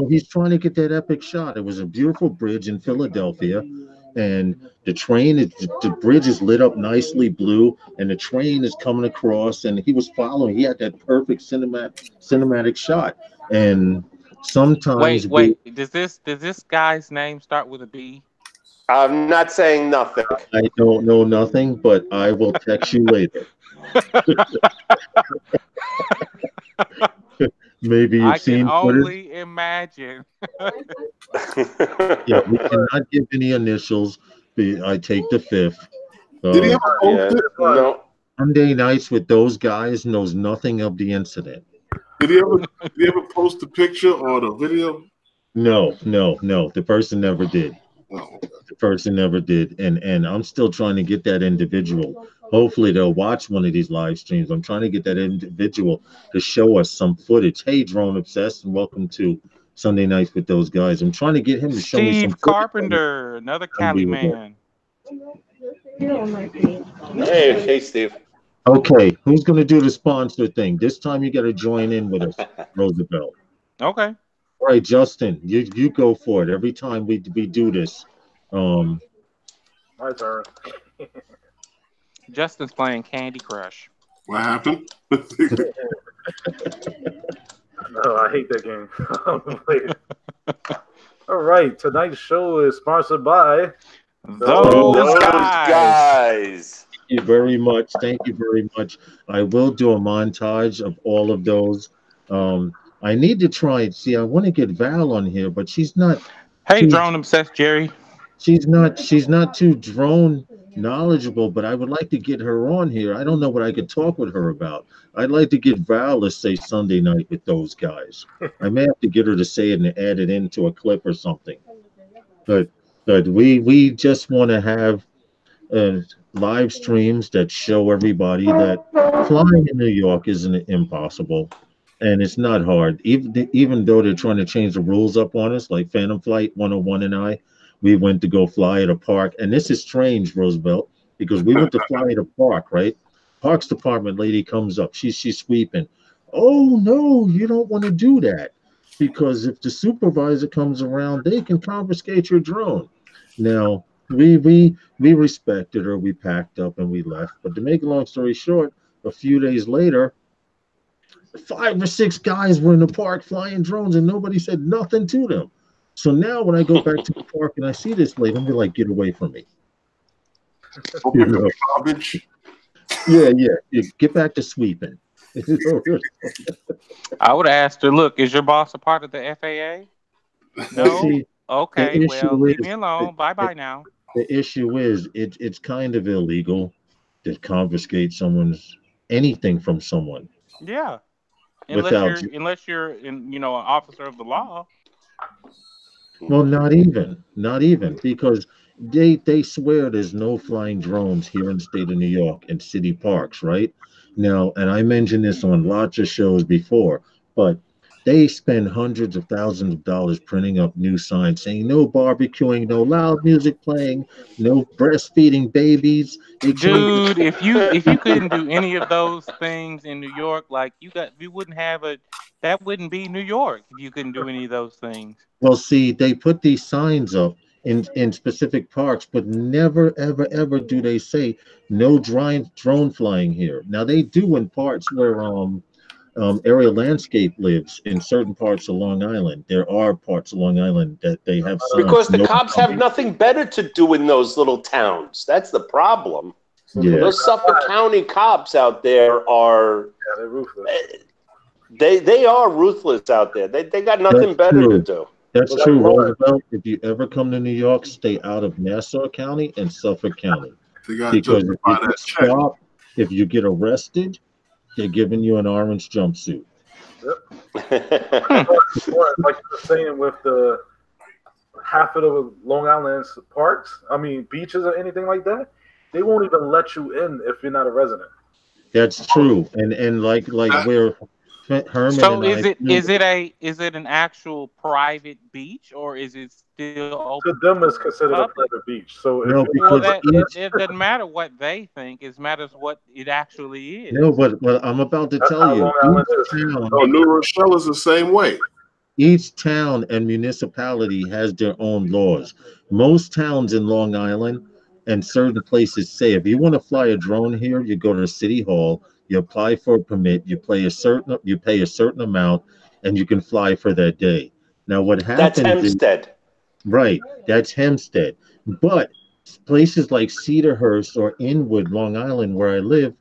He's trying to get that epic shot. It was a beautiful bridge in Philadelphia, and the bridge is lit up nicely blue, and the train is coming across, and he was following. He had that perfect cinematic shot, and sometimes wait. Does this guy's name start with a B? I'm not saying nothing. I don't know nothing, but I will text you later. Maybe you've seen I can only imagine. Yeah, we cannot give any initials. I take the fifth. Did he ever no. Sunday nights with those guys knows nothing of the incident. Did he ever post a picture or the video? No. The person never did. Oh. The person never did. And I'm still trying to get that individual. Hopefully they'll watch one of these live streams. I'm trying to get that individual to show us some footage. Hey, Drone Obsessed, and welcome to Sunday Nights with those guys. I'm trying to get him to show me some Steve Carpenter, another Cali man. Hey, Steve. Okay, who's going to do the sponsor thing? This time you got to join in with us, Roosevelt. Okay. All right, Justin, you go for it. Every time we do this. My turn. Justin's playing Candy Crush. What happened? No, I hate that game. All right, tonight's show is sponsored by Those guys. Thank you very much. Thank you very much. I will do a montage of all of those. I need to try and see. I want to get Val on here, but she's not. Hey, Drone Obsessed Jerry. She's not too drone knowledgeable, but I would like to get her on here. I don't know what I could talk with her about. I'd like to get Val to say Sunday night with those guys. I may have to get her to say it and add it into a clip or something. But we just want to have live streams that show everybody that flying in New York isn't impossible, and it's not hard. Even though they're trying to change the rules up on us, like Phantom Flight 101 and we went to go fly at a park, and this is strange, Roosevelt, because we went to fly at a park, right? Parks department lady comes up, she's sweeping. Oh no, you don't want to do that, because if the supervisor comes around, they can confiscate your drone. Now we respected her, we packed up and we left. But to make a long story short, a few days later, 5 or 6 guys were in the park flying drones, and nobody said nothing to them. So now when I go back to the park and I see this lady, I'm like, get away from me. You know? Yeah, get back to sweeping. I would have asked her, look, is your boss a part of the FAA? Well, No? see, the Okay, well, issue leave is me alone. Bye the, bye now. the issue is it's kind of illegal to confiscate someone's anything from someone Yeah. without. Unless you're an officer of the law. Well, not even because they swear there's no flying drones here in the state of New York in city parks, right? Now, and I mentioned this on lots of shows before, but they spend hundreds of thousands of dollars printing up new signs saying no barbecuing, no loud music playing, no breastfeeding babies. They change. Dude, if you couldn't do any of those things in New York, like you wouldn't have a that wouldn't be New York if you couldn't do any of those things. Well, see, they put these signs up in specific parks, but never, ever, ever do they say no drone flying here. Now they do in parts where aerial landscape lives in certain parts of Long Island. There are parts of Long Island that they have signs. Because the No, cops have nothing better to do in those little towns. That's the problem. yeah, Those Suffolk County cops out there are Yeah, they're ruthless. they are ruthless out there. They got nothing that's better to true. do. That's Well, true, like Lawrence, Roosevelt. If you ever come to New York, stay out of Nassau County and Suffolk County They got to because if justify you get that check. stopped, if you get arrested, they're giving you an orange jumpsuit. Lawrence, like you were saying with the half of the Long Island parks, I mean beaches or anything like that, they won't even let you in if you're not a resident. That's true, and like That, where Herman So and I flew. is it an actual private beach or is it still To open them, to it's the considered a public? private beach. So if No, you're Well, because not a resident, it doesn't matter what they think; it matters what it actually no, is. but I'm about to that's tell how you, Long Island is. oh, New Rochelle is the same way. each town and municipality has their own laws. Most towns in Long Island and certain places say if you want to fly a drone here, you go to the city hall, you apply for a permit, you pay a certain amount, and you can fly for that day. Now, what That's happens is Hempstead. right, that's Hempstead, but places like Cedarhurst or Inwood, Long Island, where I live,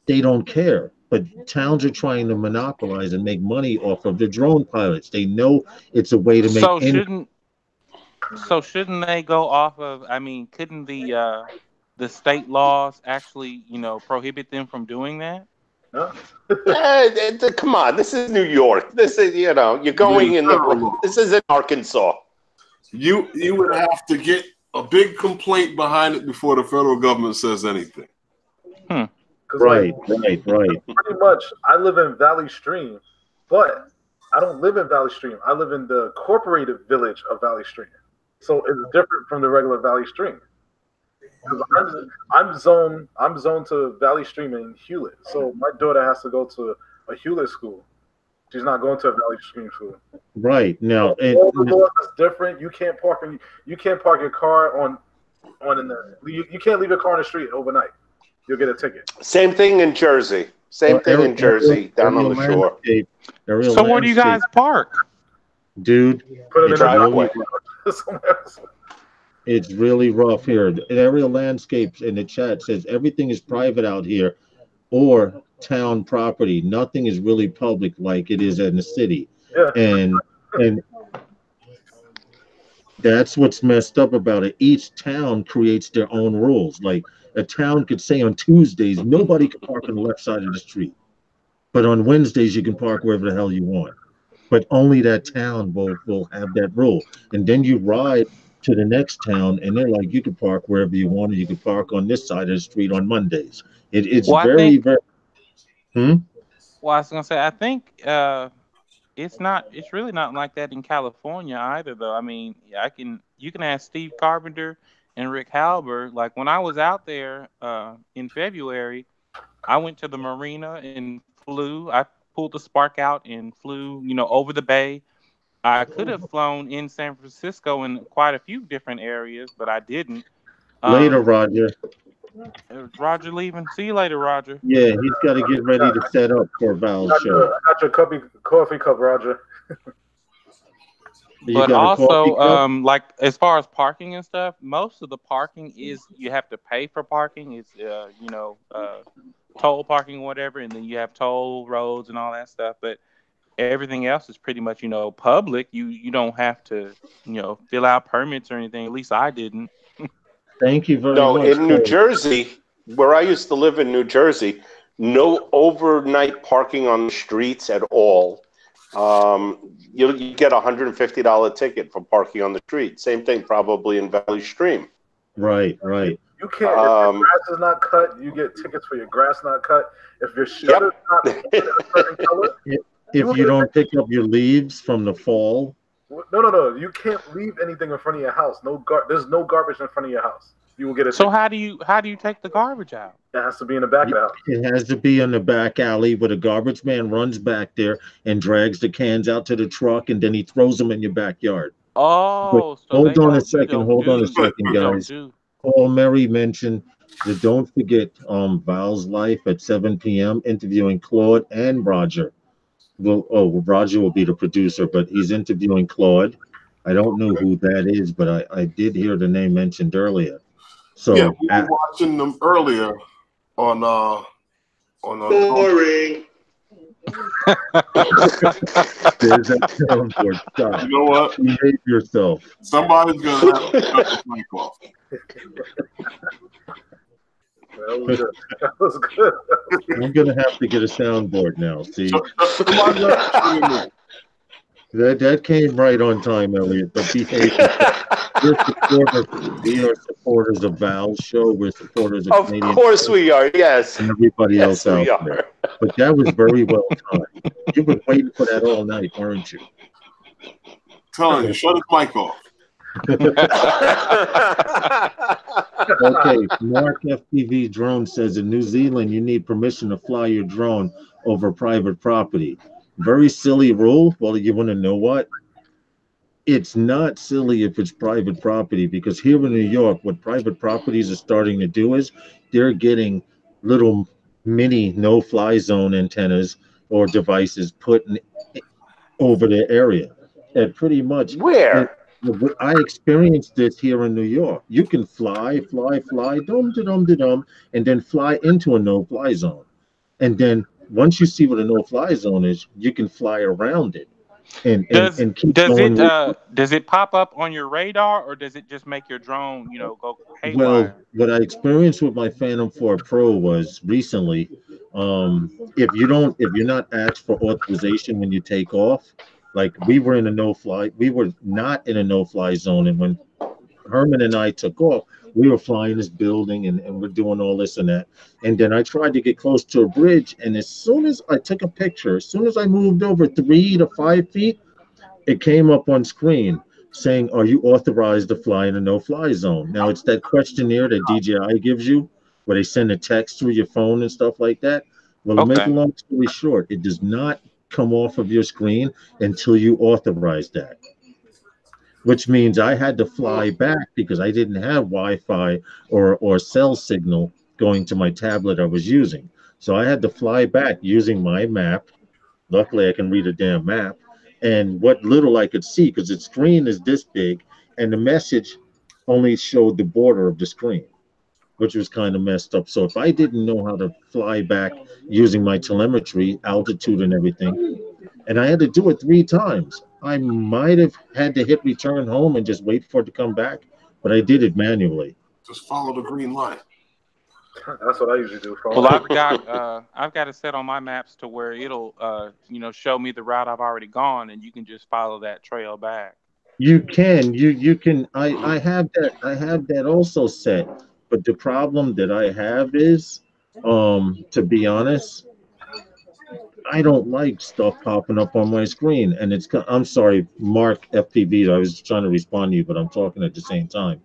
they don't care. But towns are trying to monopolize and make money off of the drone pilots. They know it's a way to make So income. shouldn't they go off of? I mean, couldn't the state laws actually prohibit them from doing that? No? Come on, this is New York. This is you're Yeah, going in federal the. law. This is in Arkansas. You would have to get a big complaint behind it before the federal government says anything. Because Right, like right. pretty much, I live in Valley Stream, but I don't live in Valley Stream. I live in the corporated village of Valley Stream, so it's different from the regular Valley Stream. 'Cause I'm zoned to Valley Stream in Hewlett, so my daughter has to go to a Hewlett school. She's not going to a Valley Stream school. Right. Now, So all the laws is different. You can't park your car you can't leave your car on the street overnight. You'll get a ticket. Same thing in Jersey. Same thing in Jersey, down on the shore. So where do you guys park? Dude, Put it it's in the driveway. it's really rough here. The aerial landscapes in the chat says everything is private out here or town property. Nothing is really public like it is in the city. Yeah. And that's what's messed up about it. Each town creates their own rules. Like a town could say on Tuesdays, nobody can park on the left side of the street. But on Wednesdays, you can park wherever the hell you want. But only that town will have that rule. And then you ride to the next town, and they're like, you can park wherever you want, or you can park on this side of the street on Mondays. It's Well, I very, think. very. Hmm? Well, I was gonna say, I think it's not. It's really not like that in California either, though. I mean, you can ask Steve Carpenter and Rick Halber. Like when I was out there in February, I went to the marina and flew. I pulled the spark out and flew, over the bay. I could have flown in San Francisco in quite a few different areas, but I didn't. Later, Um, Roger. Roger leaving. See you later, Roger. Yeah, he's got to get ready to set up for Val's show. I got your coffee cup, Roger. You But got a coffee also, cup? like as far as parking and stuff, most of the parking is you have to pay for parking. It's toll parking or whatever, and then you have toll roads and all that stuff. But everything else is pretty much, public. You don't have to, fill out permits or anything. At least I didn't. Thank you very No, much, in New Cole. Jersey, where I used to live in New Jersey, no overnight parking on the streets at all. You get a $150 ticket for parking on the street. Same thing probably in Valley Stream. Right. You can't. If your grass is not cut, you get tickets for your grass not cut. If your shutter is not painted a certain color, if you don't pick up your leaves from the fall. No. You can't leave anything in front of your house. There's no garbage in front of your house. You will get it. So how do you take the garbage out? It has to be in the back of the house. It has to be in the back alley where the garbage man runs back there and drags the cans out to the truck, and then he throws them in your backyard. Oh, so hold on a second, guys. Paul Mary mentioned that don't forget Val's Life at 7 p.m. interviewing Claude and Roger. Roger will be the producer, but he's interviewing Claude. I don't know who that is, but I did hear the name mentioned earlier. So yeah, we were watching them earlier on boring. There's that soundboard. Stop. You know what? Behave yourself. Somebody's gonna have to cut the mic off. That was good. I'm gonna have to get a soundboard now. See, that came right on time, Elliot. But behave yourself. We are supporters of Val's show. We're supporters of Canadian. Of course we are. Yes. And everybody else out there. But that was very well timed. You've been waiting for that all night, weren't you? Telling you, shut his mic off. Okay, Mark FPV Drone says in New Zealand you need permission to fly your drone over private property. Very silly rule. Well, you want to know what? It's not silly if it's private property, because here in New York, what private properties are starting to do is they're getting little mini no-fly zone antennas or devices put over their area. And pretty much where? I experienced this here in New York. You can fly, dum-de-dum, and then fly into a no-fly zone. And then once you see what a no-fly zone is, you can fly around it. And keep going. Does it pop up on your radar, or does it just make your drone, go haywire? Well, what I experienced with my Phantom 4 Pro was recently, if you're not asked for authorization when you take off, like we were not in a no-fly zone, and when Herman and I took off, we were flying this building and we're doing all this and that. And then I tried to get close to a bridge, and as soon as I took a picture, as soon as I moved over 3 to 5 feet, it came up on screen saying, "Are you authorized to fly in a no-fly zone?" Now it's that questionnaire that DJI gives you, where they send a text through your phone and stuff like that. Well, to make a long story short, it does not come off of your screen until you authorize that. Which means I had to fly back because I didn't have Wi-Fi or cell signal going to my tablet I was using. So I had to fly back using my map. Luckily, I can read a damn map. And what little I could see, because its screen is this big, and the message only showed the border of the screen, which was kind of messed up. So if I didn't know how to fly back using my telemetry, altitude and everything, and I had to do it 3 times, I might have had to hit return home and just wait for it to come back, but I did it manually. Just follow the green line. That's what I usually do. Well, I've got it set on my maps to where it'll show me the route I've already gone, and you can just follow that trail back. You can. I have that also set, but the problem that I have is, to be honest, I don't like stuff popping up on my screen, and I'm sorry, Mark FPV. I was trying to respond to you, but I'm talking at the same time.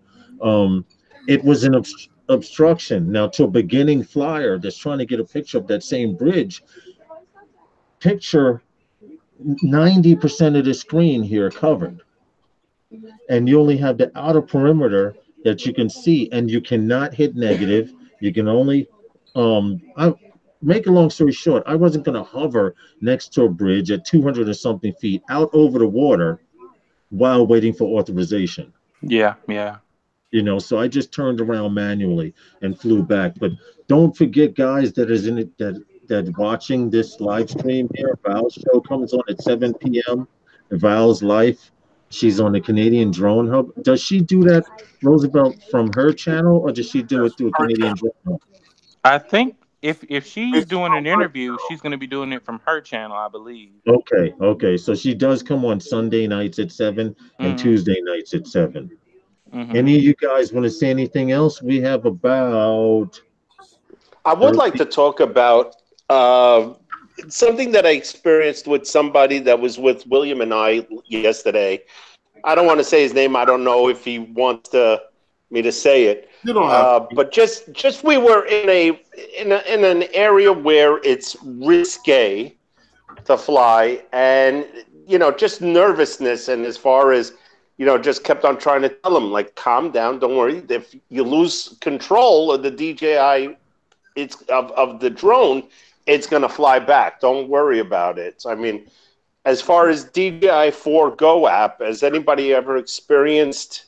It was an obstruction. Now, to a beginning flyer that's trying to get a picture of that same bridge, picture 90% of the screen here covered, and you only have the outer perimeter that you can see, and you cannot hit negative. You can only make a long story short, I wasn't going to hover next to a bridge at 200 and something feet out over the water while waiting for authorization. Yeah. So I just turned around manually and flew back. But don't forget, guys, that is in it that watching this live stream here. Val's show comes on at 7 p.m. Val's Life. She's on the Canadian Drone Hub. Does she do that, Roosevelt, from her channel, or does she do it through a Her Canadian channel. Drone Hub? I think if she's It's doing from an her interview, channel. she's going to be doing it from her channel, I believe. Okay, okay. So she does come on Sunday nights at 7 and Mm-hmm. Tuesday nights at 7. Mm-hmm. Any of you guys want to say anything else? We have about I would like 30. to talk about something that I experienced with somebody that was with William and I yesterday. I don't want to say his name. I don't know if he wants me to say it. You don't have to. But just we were in an area where it's risque to fly, and just nervousness, and as far as just kept on trying to tell him, like, calm down, don't worry. If you lose control of the DJI, it's of the drone, it's going to fly back. Don't worry about it. So, I mean, as far as DJI 4 Go app, has anybody ever experienced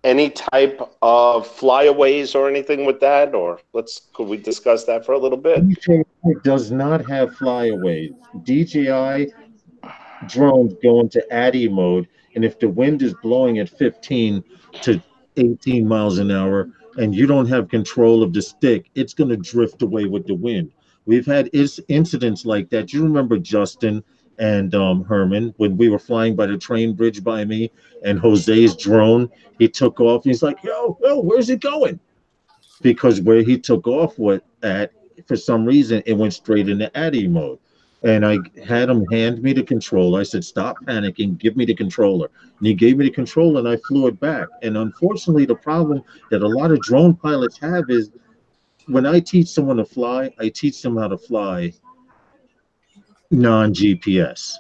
any type of flyaways or anything with that? Or could we discuss that for a little bit? DJI does not have flyaways. DJI drones go into ADI mode, and if the wind is blowing at 15 to 18 miles an hour and you don't have control of the stick, it's going to drift away with the wind. We've had incidents like that. You remember Justin and Herman when we were flying by the train bridge by me, and Jose's drone, he took off. He's like, yo, where's it going? Because where he took off at, for some reason, it went straight into ADI mode. And I had him hand me the controller. I said, stop panicking, give me the controller. And he gave me the controller and I flew it back. And unfortunately, the problem that a lot of drone pilots have is when I teach someone to fly, I teach them how to fly non-GPS.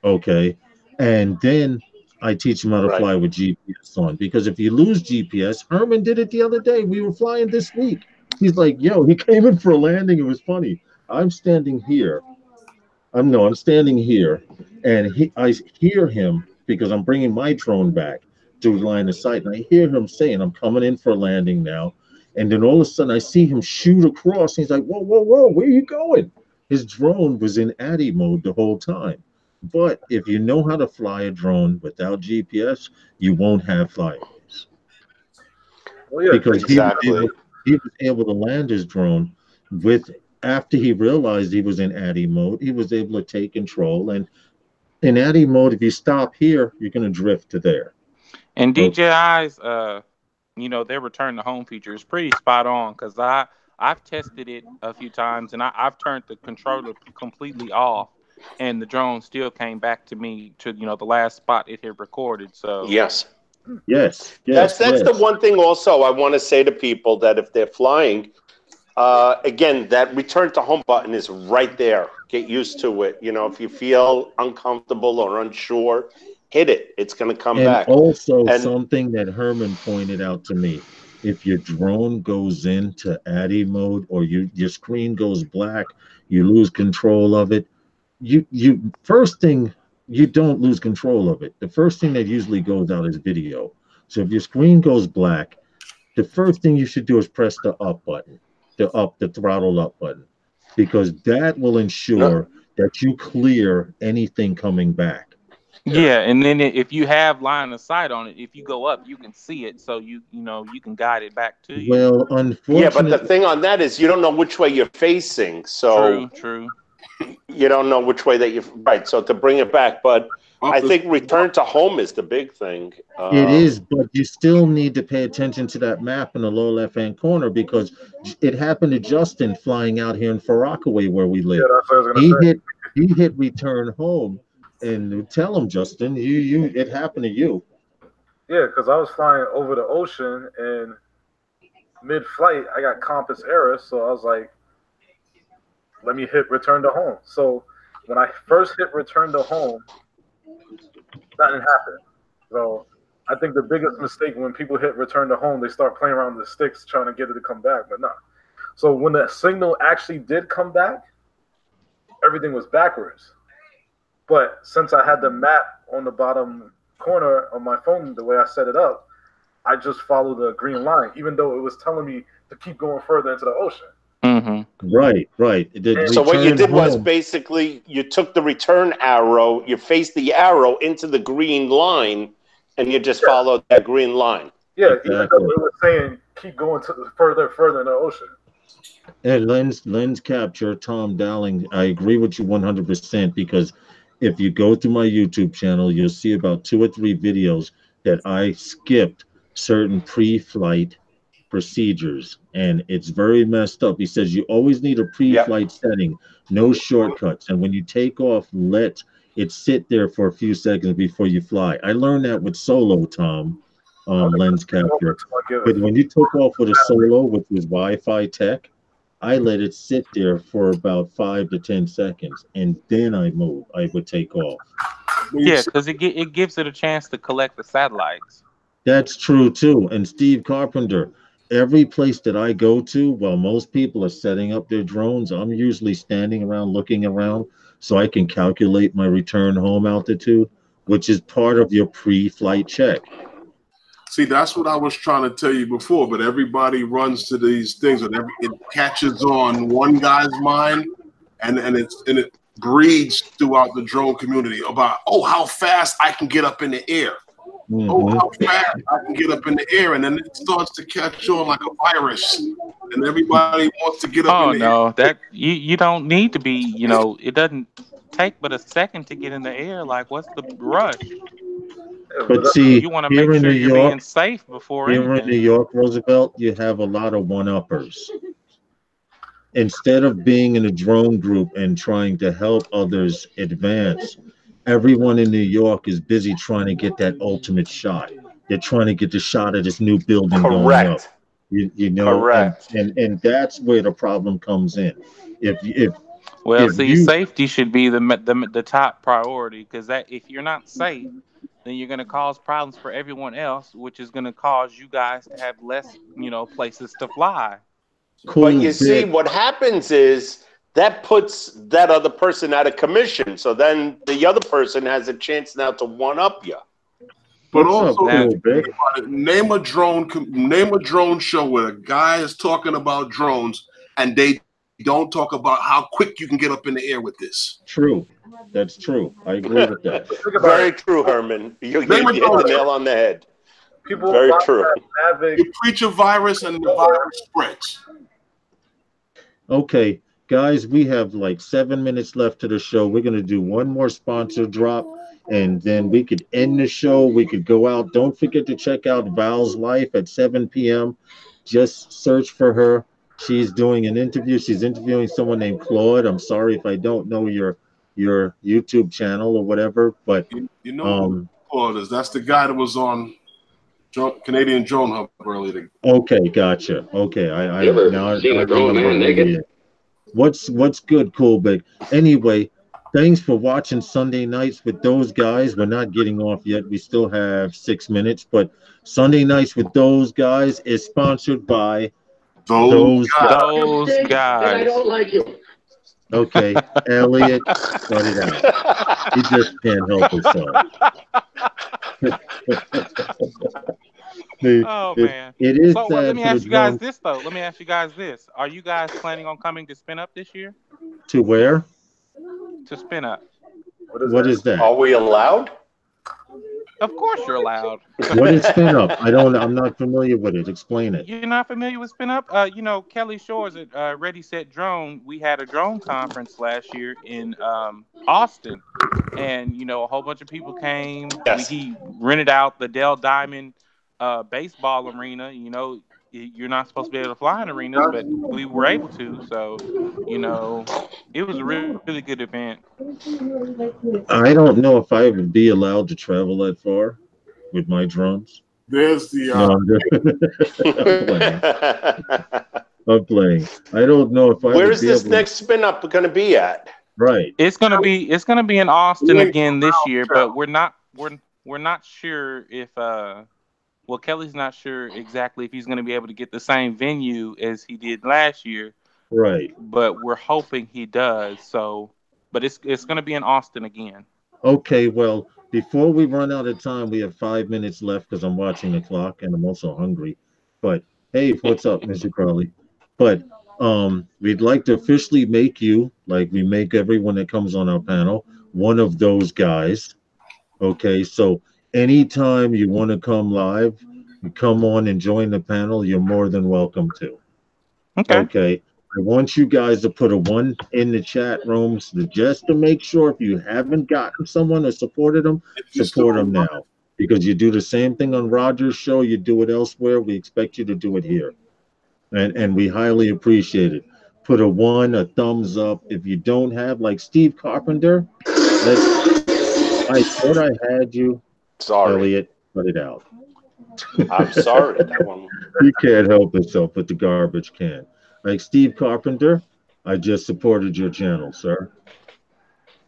Okay. And then I teach them how to Right. fly with GPS on. Because if you lose GPS, Herman did it the other day. We were flying this week. He's like, yo, he came in for a landing. It was funny. I'm standing here. I'm standing here, and I hear him because I'm bringing my drone back to line of sight, and I hear him saying, "I'm coming in for a landing now." And then all of a sudden, I see him shoot across. He's like, "Whoa, whoa, whoa! Where are you going?" His drone was in ADI mode the whole time. But if you know how to fly a drone without GPS, you won't have flyways Well, yeah, because Exactly. he was able to land his drone with after he realized he was in ADI mode, he was able to take control. And in ADI mode, if you stop here, you're going to drift to there. And Okay. DJI's, their return to home feature is pretty spot on because I've tested it a few times and I've turned the controller completely off, and the drone still came back to me to the last spot it had recorded. So Yes. Yes, That's yes, the yes. one thing also I want to say to people, that if they're flying, again, that return to home button is right there. Get used to it. If you feel uncomfortable or unsure, hit it. It's going to come And back. also And something that Herman pointed out to me, if your drone goes into ADI mode or your screen goes black, you lose control of it. You first thing, you don't lose control of it. The first thing that usually goes out is video. So if your screen goes black, the first thing you should do is press the up button, the throttle up button, because that will no, ensure that you clear anything coming back. yeah. yeah, and then if you have line of sight on it, if you go up, you can see it, so you can guide it back to you. Well, yeah, but the unfortunately, thing on that is you don't know which way you're facing. So True, true. you don't know which way that you're right. So to bring it back, but I think return to home is the big thing. it is, but you still need to pay attention to that map in the lower left-hand corner because it happened to Justin flying out here in Far Rockaway where we Yeah, live. that's what I was gonna He say. hit he hit return home, and tell him, Justin, you it happened to you. Yeah, because I was flying over the ocean and mid-flight I got compass error, so I was like, let me hit return to home. So when I first hit return to home, nothing happened. So I think the biggest mistake when people hit return to home, they start playing around with the sticks trying to get it to come back, but no. So when the signal actually did come back, everything was backwards. But since I had the map on the bottom corner of my phone, the way I set it up, I just follow the green line, even though it was telling me to keep going further into the ocean. Mm-hmm. Right. The So what you return did was home. basically you took the return arrow, you faced the arrow into the green line, and you just followed that green line. Yeah, Exactly. even though it was saying keep going to further in the ocean. And lens capture, Tom Dowling, I agree with you 100% because if you go through my YouTube channel, you'll see about 2 or 3 videos that I skipped certain pre-flight procedures, and it's very messed up. He says you always need a Yep. pre-flight setting, no shortcuts, and when you take off, let it sit there for a few seconds before you fly. I learned that with solo, Tom, lens capture. But when you took off with a solo, which was Wi-Fi tech, I let it sit there for about 5 to 10 seconds, and then I would take off. Yeah, because it gives it a chance to collect the satellites. That's true too. And Steve Carpenter, every place that I go to, while most people are setting up their drones, I'm usually standing around looking around so I can calculate my return home altitude, which is part of your pre-flight check. See, that's what I was trying to tell you before, but everybody runs to these things, and it catches on one guy's mind, and it breeds throughout the drone community about, oh, how fast I can get up in the air. Mm-hmm. Oh, how fast I can get up in the air, and then it starts to catch on like a virus, and everybody wants to get up in the air. That you don't need to be. It doesn't take but a second to get in the air. Like, what's the rush? But see, You want to here make in sure New you're York, being safe before here in New anything. York, Roosevelt, you have a lot of one-uppers. Instead of being in a drone group and trying to help others advance, everyone in New York is busy trying to get that ultimate shot. They're trying to get the shot of this new building going up. Correct. You know, Correct. and that's where the problem comes in. If Well, if see, you safety should be the top priority, because that if you're not safe, then you're going to cause problems for everyone else, which is going to cause you guys to have less, places to fly. But cool you see, bit, what happens is that puts that other person out of commission. So then the other person has a chance now to one up you. But what's up, also, cool bit? name a drone show where a guy is talking about drones and they don't talk about how quick you can get up in the air with this. True, that's true. I agree with that. Very true, Herman. You hit the nail on the head. People Very buy true. that Mavic. You preach a virus and the virus spreads. Okay, guys, we have like 7 minutes left to the show. We're gonna do one more sponsor drop, and then we could end the show. We could go out. Don't forget to check out Val's Life at 7 p.m. Just search for her. She's doing an interview. She's interviewing someone named Claude. I'm sorry if I don't know your YouTube channel or whatever, but You know who Claude is? That's the guy that was on Canadian Drone Hub earlier. okay, gotcha. Okay, I You ever now seen I a grown remember man who he naked? is. What's good, cool, but anyway, thanks for watching Sunday Nights with those guys. We're not getting off yet. We still have 6 minutes, but Sunday Nights with those guys is sponsored by those guys. Those And I guys. don't like you. Okay, Elliot, cut it out. He just can't help himself. Oh man. It is So let sad me for the ask you guys drone this though. Let me ask you guys this: Are you guys planning on coming to Spin Up this year? to where? To Spin Up? What is that? Are we allowed? Of course you're allowed. What is spin up? I'm not familiar with it. Explain it. You're not familiar with Spin Up? Kelly Shores at Ready Set Drone. We had a drone conference last year in Austin, and a whole bunch of people came. Yes. He rented out the Dell Diamond baseball arena. You're not supposed to be able to fly in arenas, but we were able to. So, it was a really, really good event. I don't know if I would be allowed to travel that far with my drones. There's the I'm playing. I don't know if I Where would is be this able next spin up going to be at? Right. It's gonna be in Austin again this year, but we're not sure if Kelly's not sure exactly if he's gonna be able to get the same venue as he did last year. Right. But we're hoping he does. So, but it's gonna be in Austin again. Okay, well, before we run out of time, we have 5 minutes left because I'm watching the clock and I'm also hungry. But hey, what's up, Mr. Crowley? But we'd like to officially make you, like we make everyone that comes on our panel, one of those guys. Okay, so anytime you want to come live, you come on and join the panel, you're more than welcome to. Okay. Okay. I want you guys to put a one in the chat rooms just to make sure if you haven't gotten someone or supported them, If you support still them now. Because you do the same thing on Roger's show, you do it elsewhere. We expect you to do it here. And we highly appreciate it. Put a one, a thumbs up. If you don't have, like Steve Carpenter, let's I thought I had you, Sorry. Elliot, cut it out. I'm sorry. That one. He can't help himself with the garbage can. Like Steve Carpenter, I just supported your channel, sir.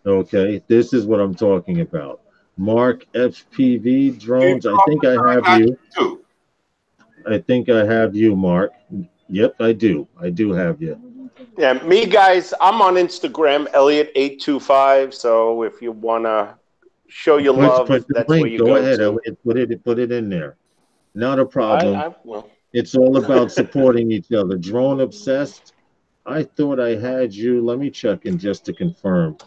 Okay, this is what I'm talking about. Mark FPV Steve drones. I think I Carpenter, have I got you. you too. I think I have you, Mark. Yep, I do. I do have you. Yeah, me guys, I'm on Instagram, Elliot825. So if you wanna show your love, Put the that's where link. you Go go ahead, to. Elliot. Put it in there. Not a problem. I will. It's all about supporting each other. Drone obsessed. I thought I had you. Let me check in just to confirm.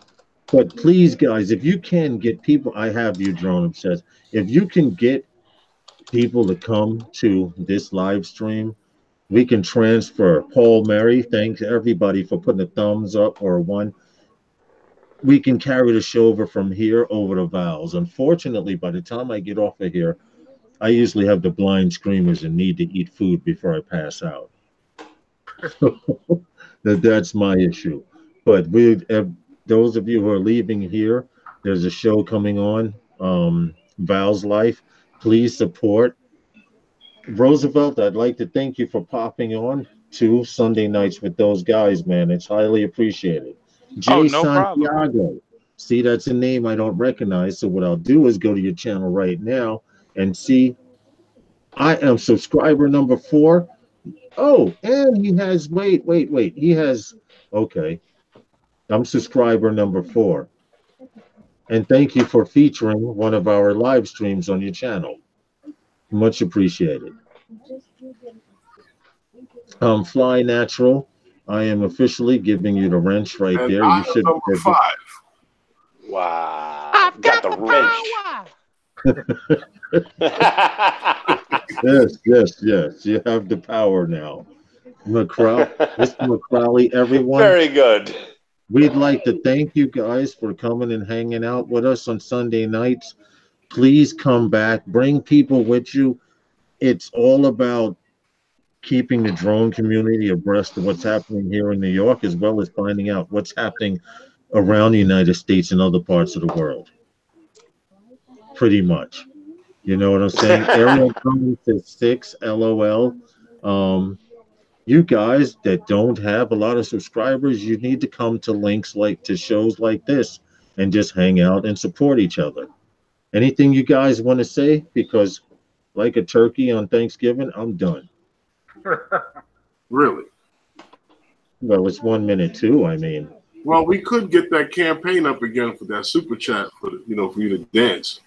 But please, guys, if you can get people, I have you, Drone Obsessed. If you can get people to come to this live stream, we can transfer. Paul Mary, thanks everybody for putting a thumbs up or a one. We can carry the show over from here over to Val's. Unfortunately, by the time I get off of here, I usually have the blind screamers and need to eat food before I pass out. That's my issue. But those of you who are leaving here, there's a show coming on, Val's Life. Please support Roosevelt. I'd like to thank you for popping on two Sunday nights with those guys, man. It's highly appreciated. Oh, Jay no problem. Santiago. See, that's a name I don't recognize. So what I'll do is go to your channel right now and see. I am subscriber number 4. Oh, and he has wait. He has okay. I'm subscriber number 4. And thank you for featuring one of our live streams on your channel. Much appreciated. Fly Natural. I am officially giving you the wrench right And there. I You am should number 5. Wow. I've got got the wrench. Yes. You have the power now. Mr. McCrowley, everyone. Very good. We'd like to thank you guys for coming and hanging out with us on Sunday nights. Please come back. Bring people with you. It's all about keeping the drone community abreast of what's happening here in New York, as well as finding out what's happening around the United States and other parts of the world. Pretty much. You know what I'm saying? Ariel Cummings says 6, LOL. You guys that don't have a lot of subscribers, you need to come to links like to shows like this and just hang out and support each other. Anything you guys want to say? Because like a turkey on Thanksgiving, I'm done. Really? Well, it's 1 minute too. I mean, Well, we could get that campaign up again for that super chat for for you to dance.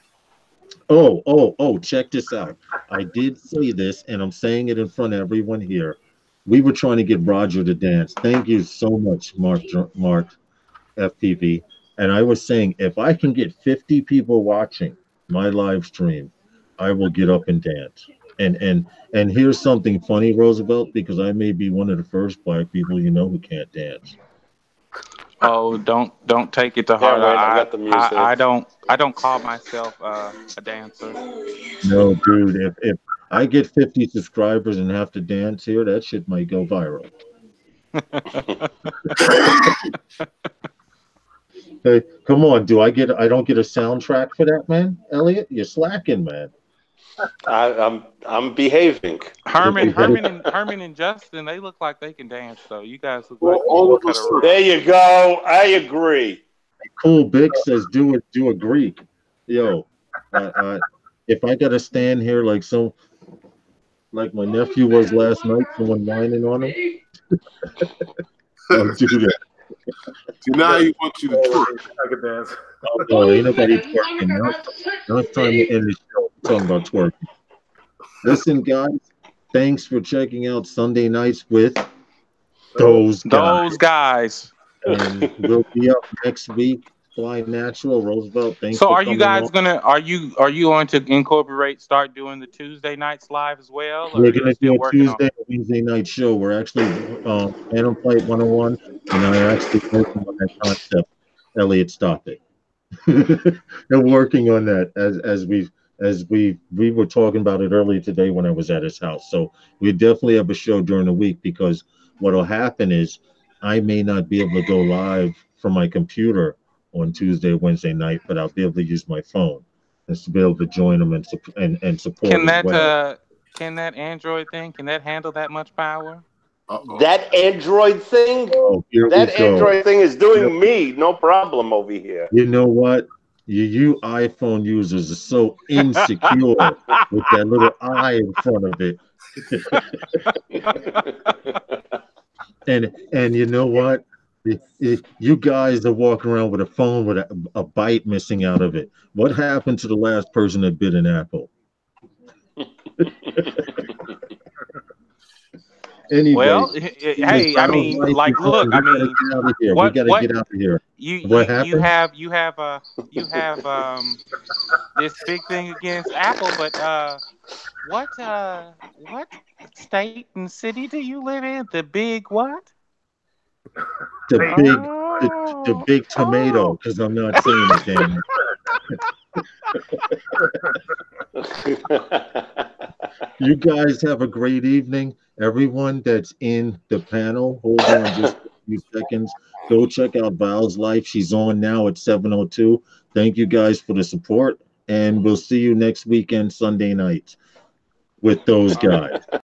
oh, check this out. I did say this, and I'm saying it in front of everyone here. We were trying to get Roger to dance. Thank you so much, Mark FPV. And I was saying, if I can get 50 people watching my live stream, I will get up and dance. And here's something funny, Roosevelt, because I may be one of the first black people you know who can't dance. Oh, don't take it to Yeah, heart. wait, I got the music. I don't call myself a dancer. No, dude, if I get 50 subscribers and have to dance here, that shit might go viral. Hey, come on, I don't get a soundtrack for that, man? Elliot, you're slacking, man. I'm behaving. Herman and Justin, they look like they can dance though. You guys look Well, like all of cut us a rough. There you go. I agree. Cool Big says do a Greek. Yo, if I gotta stand here like my nephew was last night, someone whining on him, I'll do that. See, now he wants you to twerk. I could dance. Oh, no, ain't nobody twerking. Now it's time to end the show. We're talking about twerking. Listen, guys, thanks for checking out Sunday Nights with those guys. Those guys. And we'll be up next week. Fly Natural, Roosevelt. Thanks So for are you coming guys on. gonna are you going to incorporate start doing the Tuesday nights live as well? Or We're are you going to do still a working on Tuesday and Wednesday night show. We're actually Phantom Flight 101, and I actually working on that concept. Elliot, stop it. They're working on that as we were talking about it earlier today when I was at his house. So we definitely have a show during the week because what'll happen is I may not be able to go live from my computer on Tuesday or Wednesday night, but I'll be able to use my phone and to be able to join them and support as well. Can that Android thing handle that much power? That Android thing, Oh, here we that go. Android thing is doing me no problem over here. You know what? You iPhone users are so insecure with that little I in front of it. And you know what? You guys are walking around with a phone with a byte missing out of it. What happened to the last person that bit an apple? Anyway, Well, hey, I mean, like, look, I mean, we gotta get out of here. What happened? You have this big thing against Apple, but what state and city do you live in? The big what? The big tomato, because I'm not saying it, damn it. You guys have a great evening. Everyone that's in the panel, hold on just a few seconds. Go check out Val's Life. She's on now at 7:02. Thank you guys for the support, and we'll see you next weekend, Sunday night, with those guys.